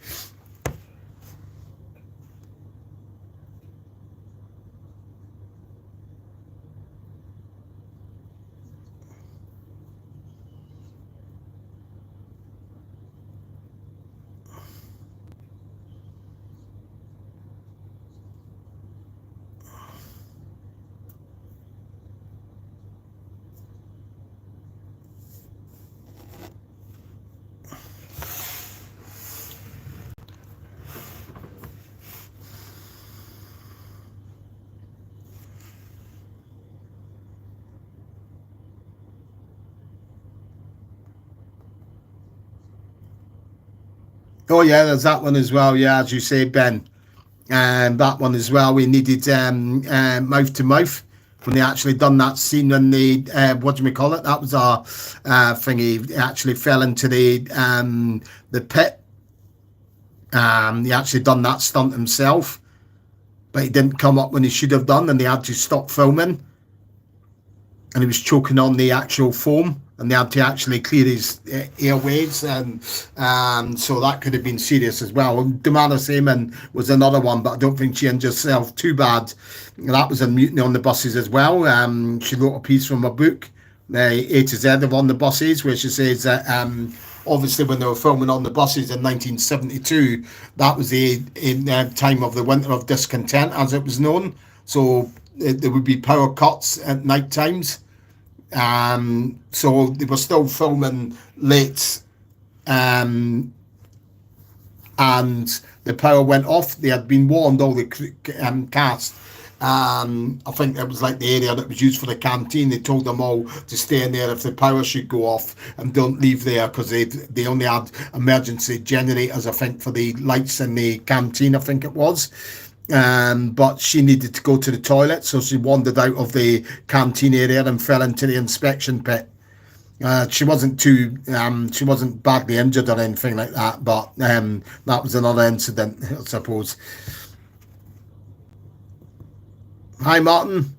S1: Oh yeah, there's that one as well. Yeah, as you say, Ben. That one as well. We needed mouth to mouth when they actually done that scene when they what do we call it? That was our thing. He actually fell into the pit. He actually done that stunt himself, but he didn't come up when he should have done, and they had to stop filming. And he was choking on the actual foam, and they had to actually clear his airways, and so that could have been serious as well. Damana Seaman was another one, but I don't think she injured herself too bad. That was a mutiny on the buses as well. She wrote a piece from a book, A to Z of on the buses, where she says that obviously when they were filming on the buses in 1972, that was the time of the winter of discontent, as it was known. So there would be power cuts at night times. So they were still filming late, and the power went off. They had been warned, all the cast. I think it was like the area that was used for the canteen. They told them all to stay in there if the power should go off, and don't leave there, because they only had emergency generators, I think, for the lights in the canteen, I think it was. But she needed to go to the toilet, so she wandered out of the canteen area and fell into the inspection pit. She wasn't badly injured or anything like that, but that was another incident, I suppose. Hi, Martin.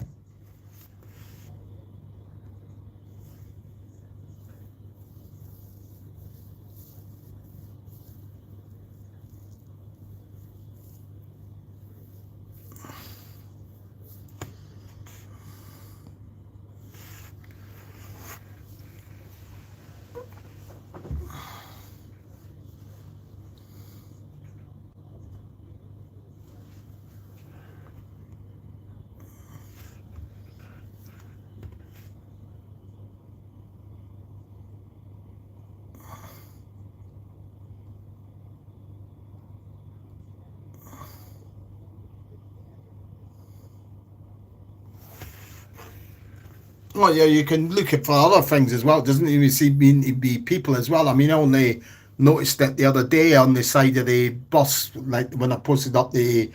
S1: Well, yeah, you can look at for other things as well. Doesn't even see mean to be people as well. I mean, I only noticed it the other day on the side of the bus, like when I posted up the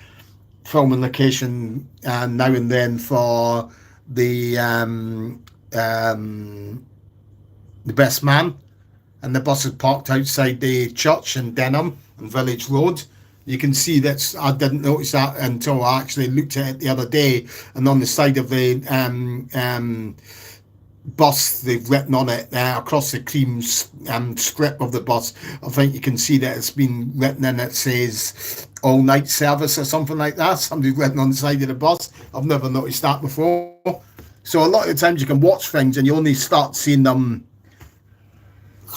S1: filming location now and then for the the best man, and the bus is parked outside the church in Denham and Village Road. You can see that I didn't notice that until I actually looked at it the other day, and on the side of the bus, they've written on it across the cream strip of the bus. I think you can see that it's been written in. It says all night service or something like that. Somebody's written on the side of the bus. I've never noticed that before. So a lot of times you can watch things and you only start seeing them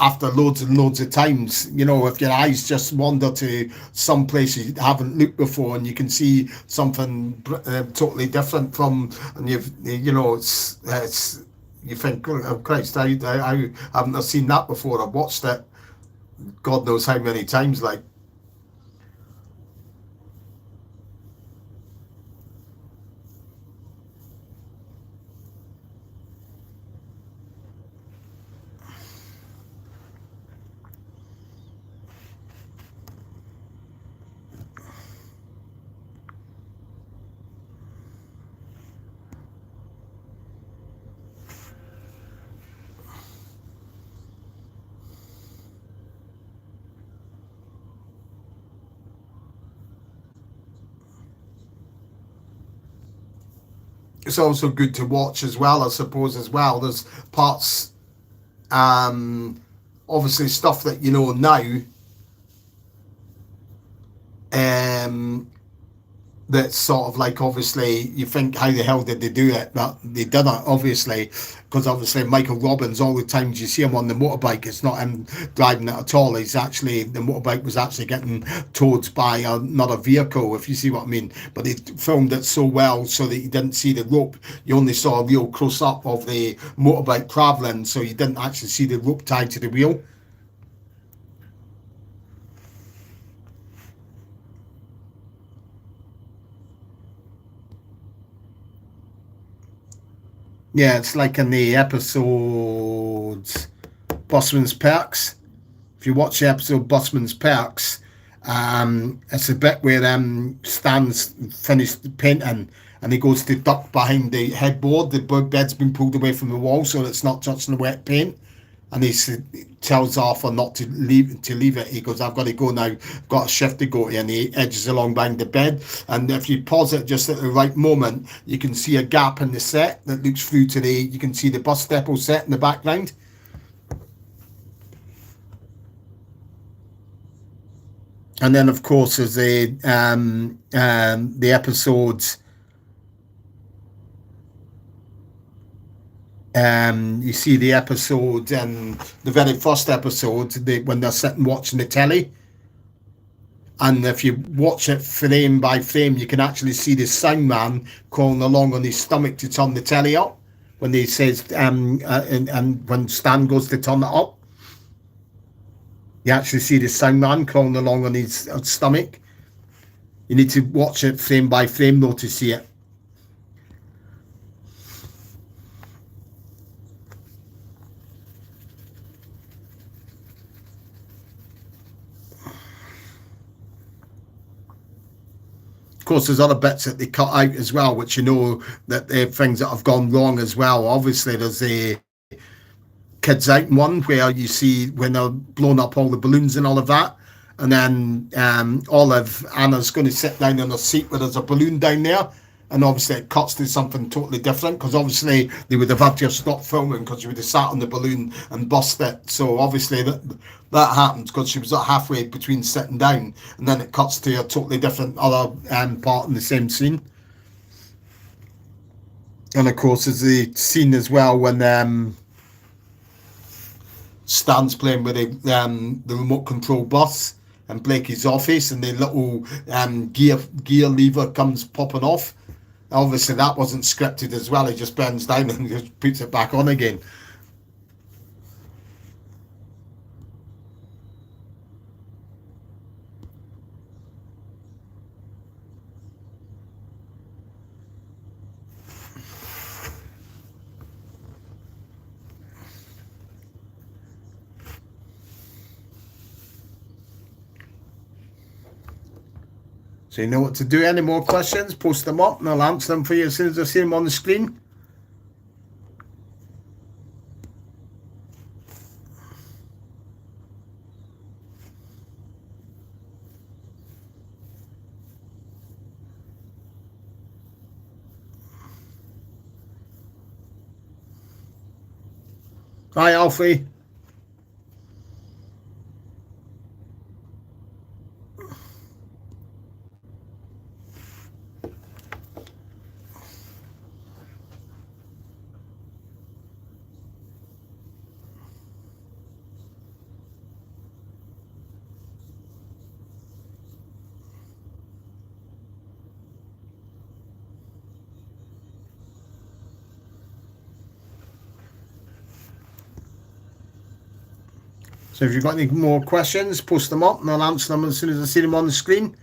S1: after loads and loads of times. You know, if your eyes just wander to some places you haven't looked before, and you can see something totally different from, and it's you think, oh Christ, I haven't seen that before. I've watched it God knows how many times, like. It's also good to watch as well, I suppose, as well. There's parts, obviously stuff that you know now, um, that's sort of like, obviously you think, how the hell did they do it? But they did it, obviously, because obviously Michael Robbins, all the times you see him on the motorbike, it's not him driving it at all. He's actually, the motorbike was actually getting towed by another vehicle, if you see what I mean. But they filmed it so well so that you didn't see the rope. You only saw a real close up of the motorbike traveling, so you didn't actually see the rope tied to the wheel. Yeah, it's like in the episodes Busman's Perks. If you watch the episode Busman's Perks, It's a bit where Stan's finished painting and he goes to duck behind the headboard. The bed's been pulled away from the wall so it's not touching the wet paint. And he tells Arthur not to leave it. He goes, I've got to go now. I've got a shift to go to. And he edges along behind the bed. And if you pause it just at the right moment, you can see a gap in the set that looks through to you can see the bus depot set in the background. And then, of course, there's the episodes. You see the episode, the very first episode, when they're sitting watching the telly. And if you watch it frame by frame, you can actually see the sound man crawling along on his stomach to turn the telly up. When he says, and when Stan goes to turn it up, you actually see the sound man crawling along on his stomach. You need to watch it frame by frame though to see it. Of course, there's other bits that they cut out as well, which you know that they're things that have gone wrong as well. Obviously, there's a Kids Out one where you see when they're blowing up all the balloons and all of that, and then Anna's going to sit down on a seat where there's a balloon down there, and obviously it cuts to something totally different because obviously they would have had to have stopped filming because she would have sat on the balloon and bust it. So obviously that happened because she was halfway between sitting down, and then it cuts to a totally different other part in the same scene. And of course, there's the scene as well when Stan's playing with the remote control bus in Blakey's office, and the little gear lever comes popping off. Obviously, that wasn't scripted as well. He just bends down and just puts it back on again. So you know what to do. Any more questions, post them up and I'll answer them for you as soon as I see them on the screen. Hi, Alfie. So if you've got any more questions, post them up and I'll answer them as soon as I see them on the screen.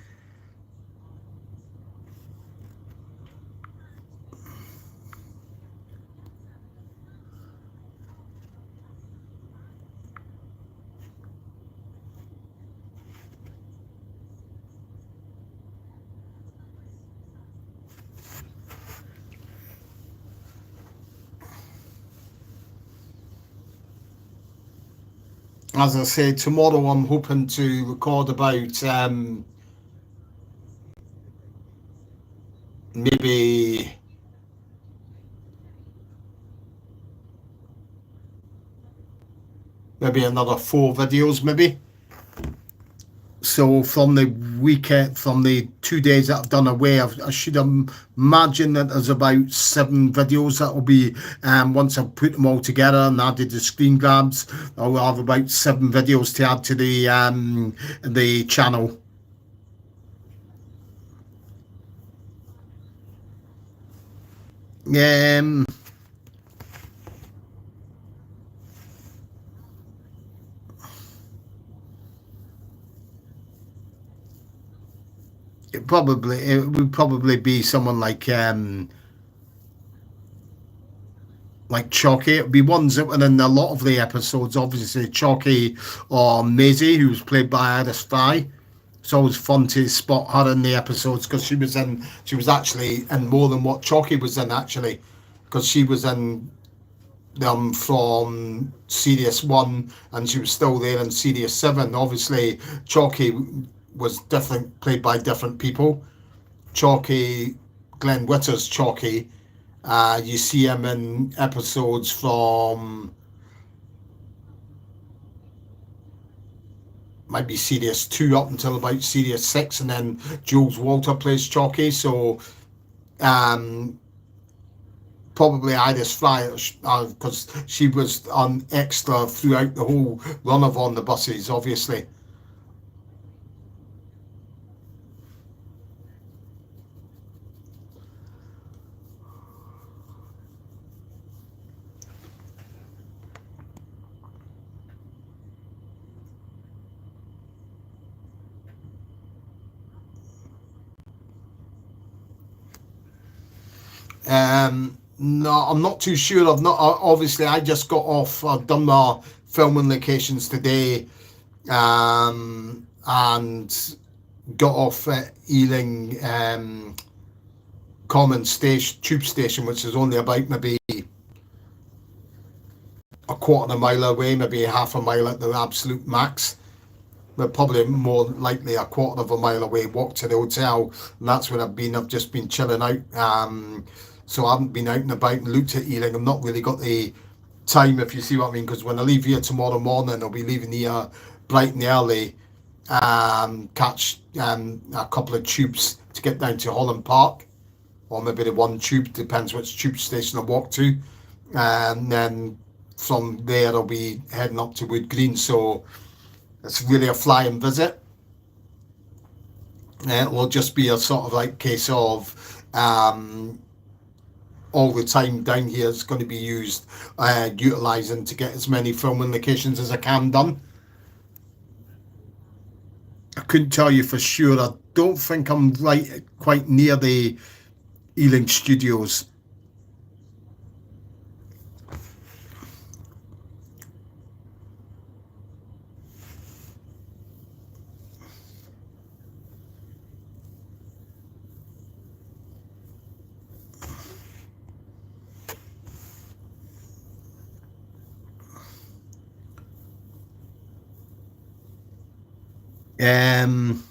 S1: As I say, tomorrow I'm hoping to record about maybe another 4 videos maybe. So from the weekend, from the 2 days that I've done away, I should imagine that there's about 7 videos that will be, once I've put them all together and added the screen grabs, I'll have about 7 videos to add to the channel. It would probably be someone like Chalky. It would be ones that were in a lot of the episodes, obviously Chalky or Maisie, who was played by Iris Fry. it's always fun to spot her in the episodes because she was actually in more than what Chalky was in actually, because she was in them from Series 1 and she was still there in Series 7. Obviously, Chalky was different, played by different people. Chalky, Glenn Witter's Chalky, you see him in episodes from might be Series 2 up until about Series 6, and then Jules Walter plays Chalky. So um, probably Iris Fryer, because she was on extra throughout the whole run of On the Buses, obviously. No, I'm not too sure. I've not. Obviously, I just got off. I've done my filming locations today, and got off at Ealing Common Station, Tube Station, which is only about maybe a quarter of a mile away, maybe half a mile at the absolute max. But probably more likely a quarter of a mile away. Walk to the hotel, and that's where I've been. I've just been chilling out. So I haven't been out and about and looked at Ealing. I've not really got the time, if you see what I mean, because when I leave here tomorrow morning, I'll be leaving here bright and early, catch a couple of tubes to get down to Holland Park, or maybe the one tube, depends which tube station I walk to, and then from there I'll be heading up to Wood Green. So it's really a flying visit. It will just be a sort of like case of all the time down here is going to be used, utilising to get as many filming locations as I can done. I couldn't tell you for sure. I don't think I'm right quite near the Ealing Studios. Um,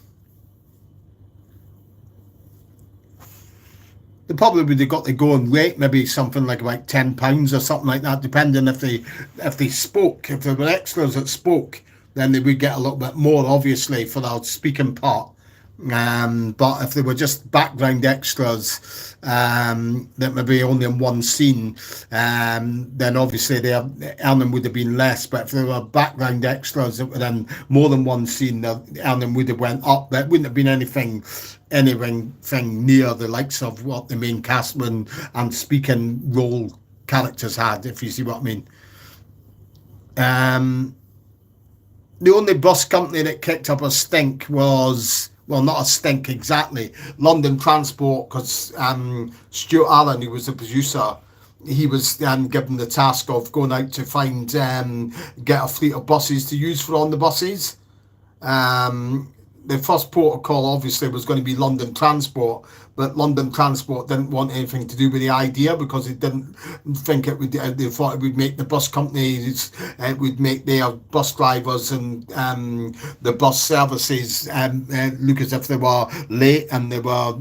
S1: they probably would have got the going rate, maybe something like about £10 or something like that, depending if they spoke. If there were extras that spoke, then they would get a little bit more, obviously, for our speaking part. But if they were just background extras, that maybe only in one scene, then obviously their earning would have been less. But if they were background extras that were in more than one scene, the earning would have went up. That wouldn't have been anything near the likes of what the main cast and speaking role characters had, if you see what I mean. The only bus company that kicked up a stink was, well, not a stink exactly, London Transport, because Stuart Allen, who was the producer, he was given the task of going out to find, get a fleet of buses to use for On the Buses. The first protocol obviously was going to be London Transport, but London Transport didn't want anything to do with the idea because it didn't think it would. They thought it would make the bus companies, it would make their bus drivers and the bus services look as if they were late, and they were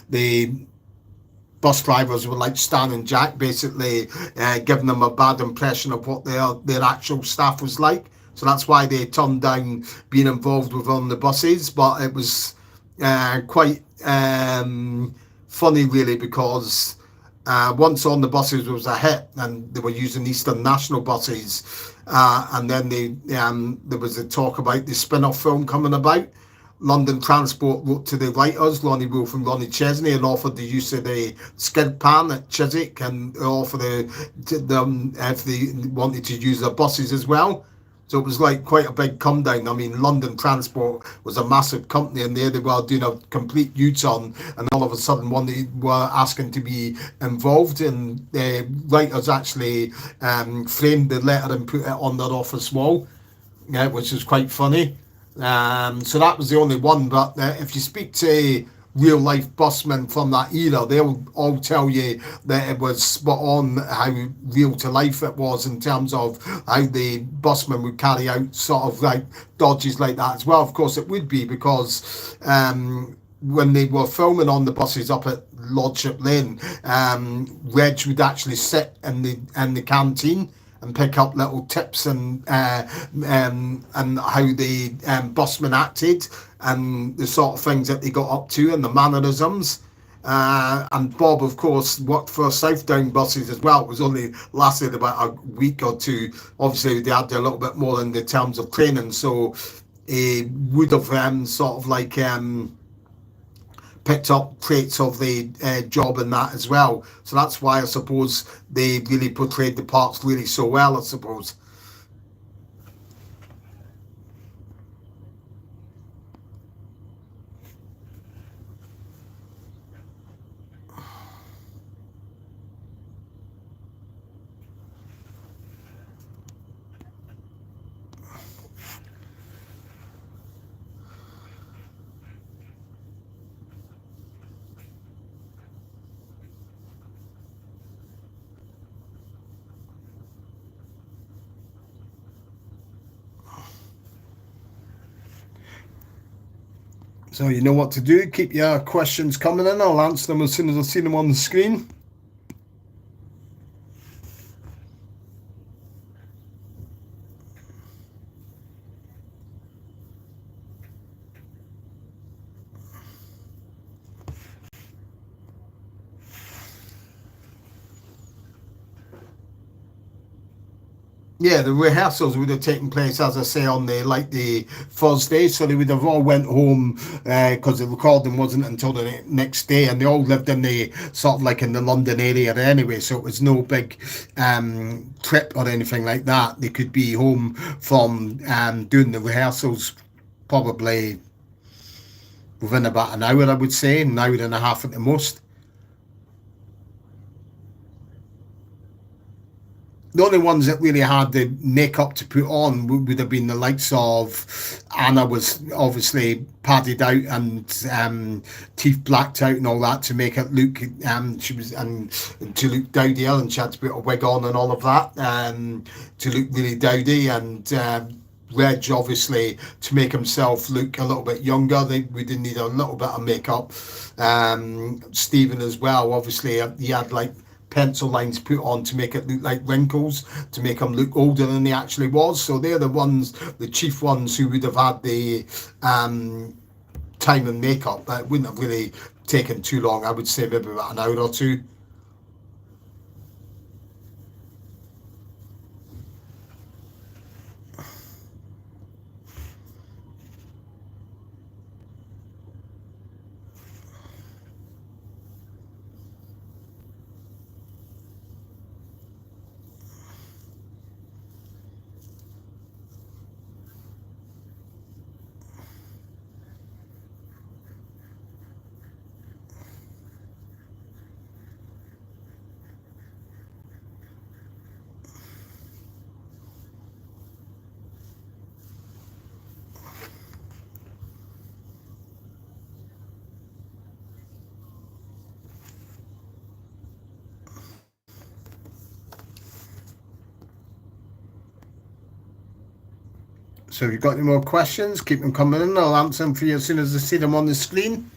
S1: the bus drivers were like Stan and Jack, basically giving them a bad impression of what their actual staff was like. So that's why they turned down being involved with On the Buses. But it was quite funny, really, because once On the Buses was a hit and they were using Eastern National buses, and then there was a talk about the spin-off film coming about. London Transport wrote to the writers, Lonnie Wolf and Ronnie Chesney, and offered the use of the skid pan at Chiswick, and offered them if they wanted to use their buses as well. So it was like quite a big come down. I mean, London Transport was a massive company, and there they were doing a complete U-turn, and all of a sudden they were asking to be involved, and the writers actually framed the letter and put it on their office wall, which is quite funny. So that was the only one. But if you speak to real life busmen from that era, they'll all tell you that it was spot on how real to life it was in terms of how the busmen would carry out sort of like dodges like that as well. Of course, it would be because when they were filming on the buses up at Lordship Lane, Reg would actually sit in the canteen and pick up little tips and how the busman acted and the sort of things that they got up to and the mannerisms. And Bob, of course, worked for Southdown buses as well. It was only lasted about a week or two. Obviously, they had a little bit more in the terms of training, so he would have sort of like picked up traits of the job in that as well. So that's why I suppose they really portrayed the parts really so well, I suppose. So you know what to do. Keep your questions coming in. I'll answer them as soon as I see them on the screen. Yeah, the rehearsals would have taken place, as I say, on the Thursday. So they would have all went home because the recording wasn't until the next day, and they all lived in the sort of like in the London area anyway. So it was no big trip or anything like that. They could be home from doing the rehearsals probably within about an hour, I would say, an hour and a half at the most. The only ones that really had the makeup to put on would have been the likes of Anna was obviously padded out and teeth blacked out and all that to make it look she was and to look dowdy and she had to put a wig on and all of that to look really dowdy and Reg obviously to make himself look a little bit younger. We did need a little bit of makeup. Stephen as well. Obviously, he had like pencil lines put on to make it look like wrinkles, to make him look older than he actually was. So they're the ones, the chief ones who would have had the time and makeup. That wouldn't have really taken too long. I would say maybe about an hour or two. So if you've got any more questions, keep them coming in. I'll answer them for you as soon as I see them on the screen.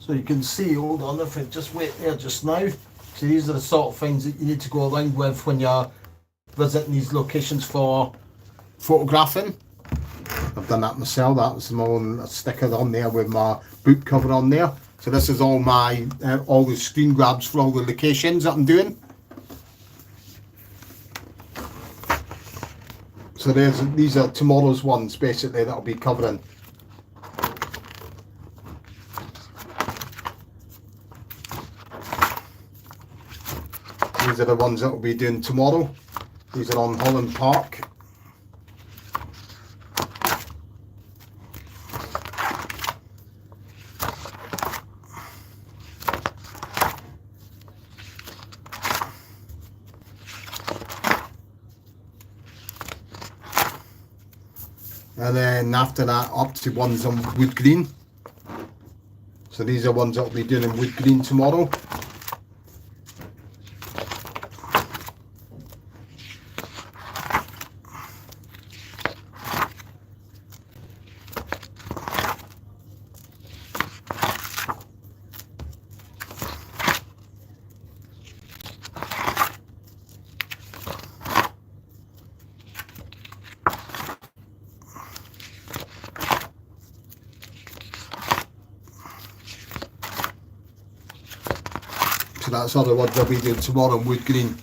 S1: So you can see, hold on, if it just wait there just now. So these are the sort of things that you need to go around with when you're visiting these locations for photographing. I've done that myself. That was my own sticker on there with my book cover on there. So this is all my all the screen grabs for all the locations that I'm doing. So these are tomorrow's ones basically that I'll be covering. These are the ones that we'll be doing tomorrow. These are on Holland Park. And then after that up to ones on Wood Green. So these are ones that we'll be doing in Wood Green tomorrow. So that's all the ones I'll be doing tomorrow in Wood Green.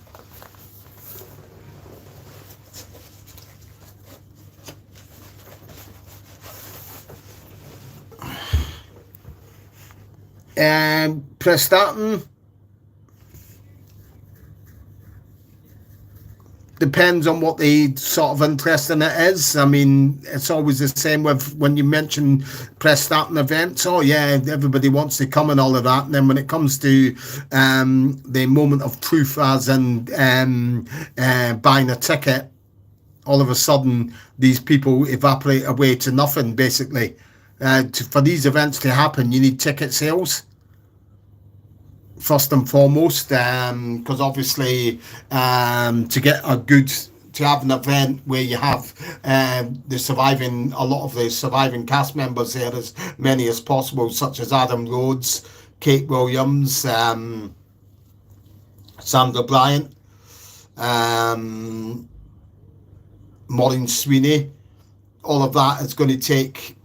S1: Prestatyn depends on what the sort of interest in it is. I mean, it's always the same with when you mention Prestatyn events. Oh yeah, everybody wants to come and all of that. And then when it comes to the moment of truth, as in buying a ticket, all of a sudden these people evaporate away to nothing. Basically, for these events to happen, you need ticket sales first and foremost, because obviously to have an event where you have a lot of the surviving cast members there, as many as possible, such as Adam Rhodes, Kate Williams, Sandra Bryant, Maureen Sweeney, all of that is going to take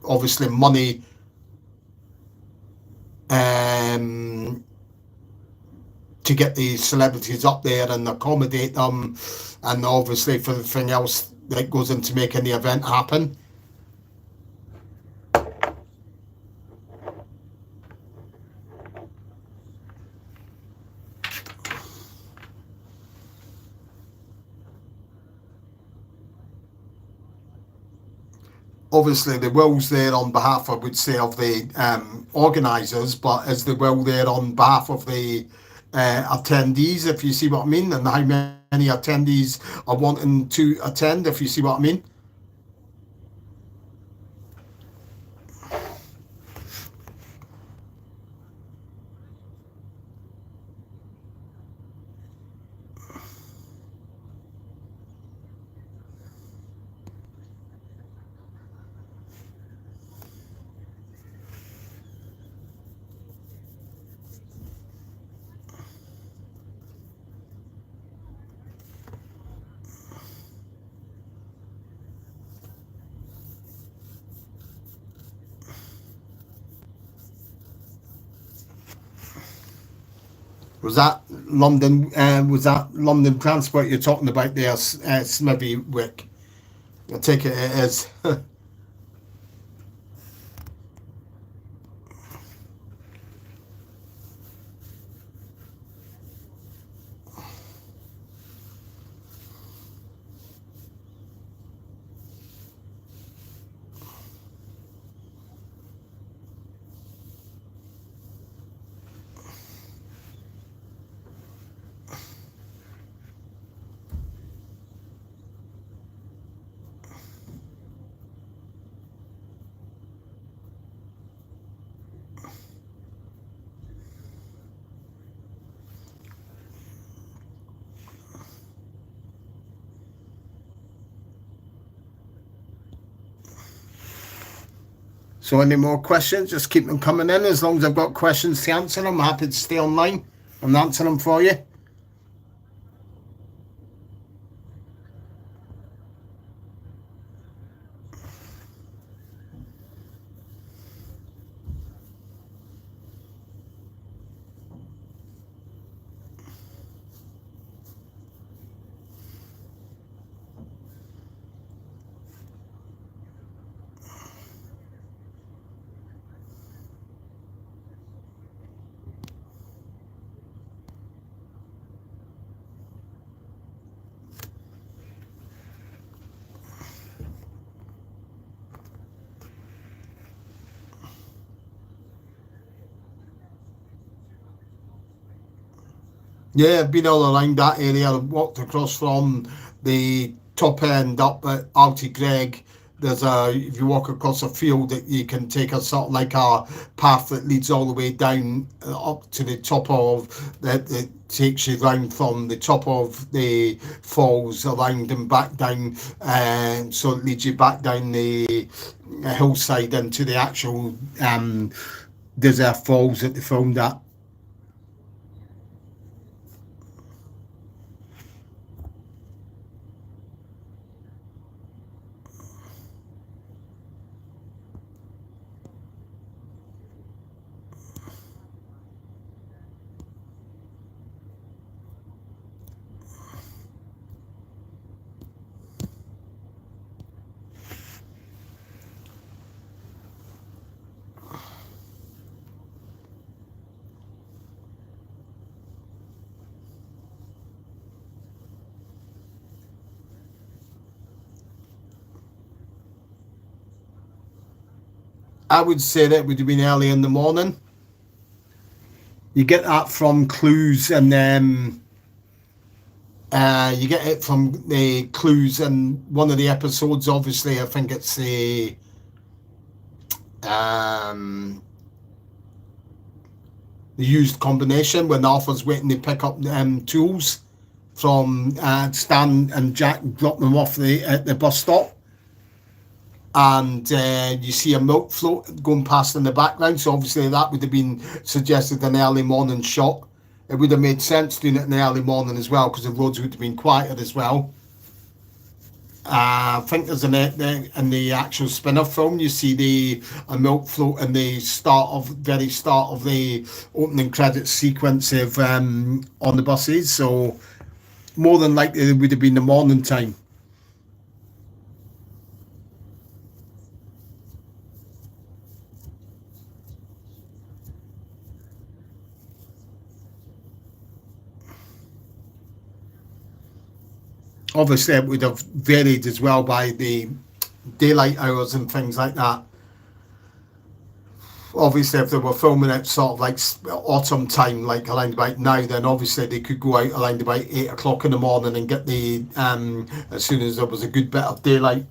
S1: obviously money to get the celebrities up there and accommodate them, and obviously for everything else that goes into making the event happen. Obviously the will's there on behalf, I would say, of the organisers, but is the will there on behalf of the attendees, if you see what I mean, and how many attendees are wanting to attend, if you see what I mean. Was that London? Was that London Transport you're talking about there, Smithy Wick? I take it is. So any more questions, just keep them coming in. As long as I've got questions to answer them, I'm happy to stay online and answer them for you. Yeah, I've been all around that area. I've walked across from the top end up at Alty Greg. There's a, if you walk across a field, that you can take a sort of like a path that leads all the way down up to the top of that takes you round from the top of the falls around and back down, and so it leads you back down the hillside into the actual desert falls that they filmed at. I would say that would have been early in the morning. You get that from clues, and you get it from the clues in one of the episodes. Obviously, I think it's the used combination when Arthur's waiting to pick up tools from Stan, and Jack drop them off at the bus stop. And you see a milk float going past in the background. So obviously that would have been suggested an early morning shot. It would have made sense doing it in the early morning as well, because the roads would have been quieter as well. I think there's in the actual spin-off film, you see a milk float in the very start of the opening credits sequence of on the buses. So more than likely it would have been the morning time. Obviously, it would have varied as well by the daylight hours and things like that. Obviously, if they were filming it sort of like autumn time, like around about now, then obviously they could go out around about 8 o'clock in the morning and get the as soon as there was a good bit of daylight.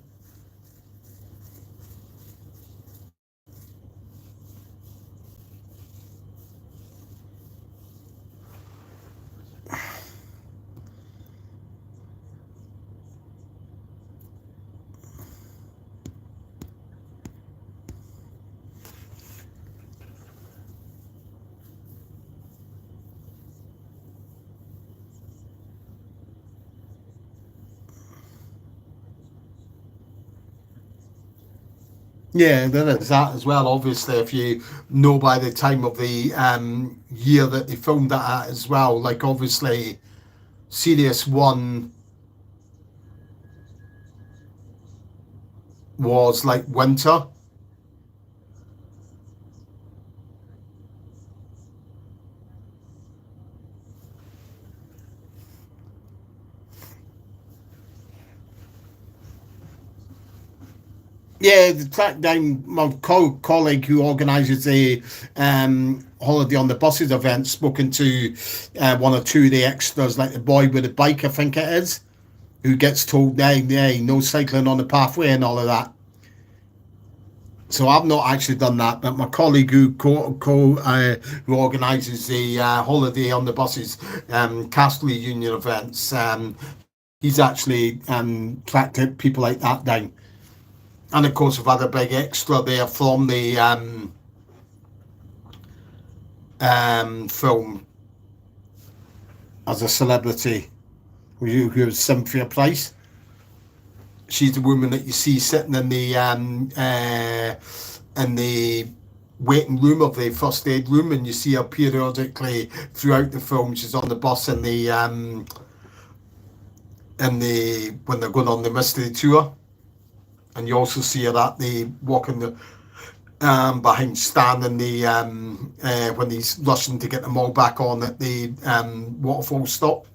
S1: Yeah, there is that as well. Obviously, if you know by the time of the year that they filmed that at as well, like obviously, Sirius One was like winter. Yeah, the track down my colleague who organises the holiday on the buses event, spoken to one or two of the extras, like the boy with the bike, I think it is, who gets told, hey, no cycling on the pathway and all of that. So I've not actually done that, but my colleague who organises the holiday on the buses, Castley Union events, he's actually tracked people like that down. And of course, we've had a big extra there from the film as a celebrity, who was Cynthia Price. She's the woman that you see sitting in the waiting room of the first aid room, and you see her periodically throughout the film. She's on the bus in the when they're going on the mystery tour, and you also see her at the walking the behind Stan in the when he's rushing to get them all back on at the waterfall stop.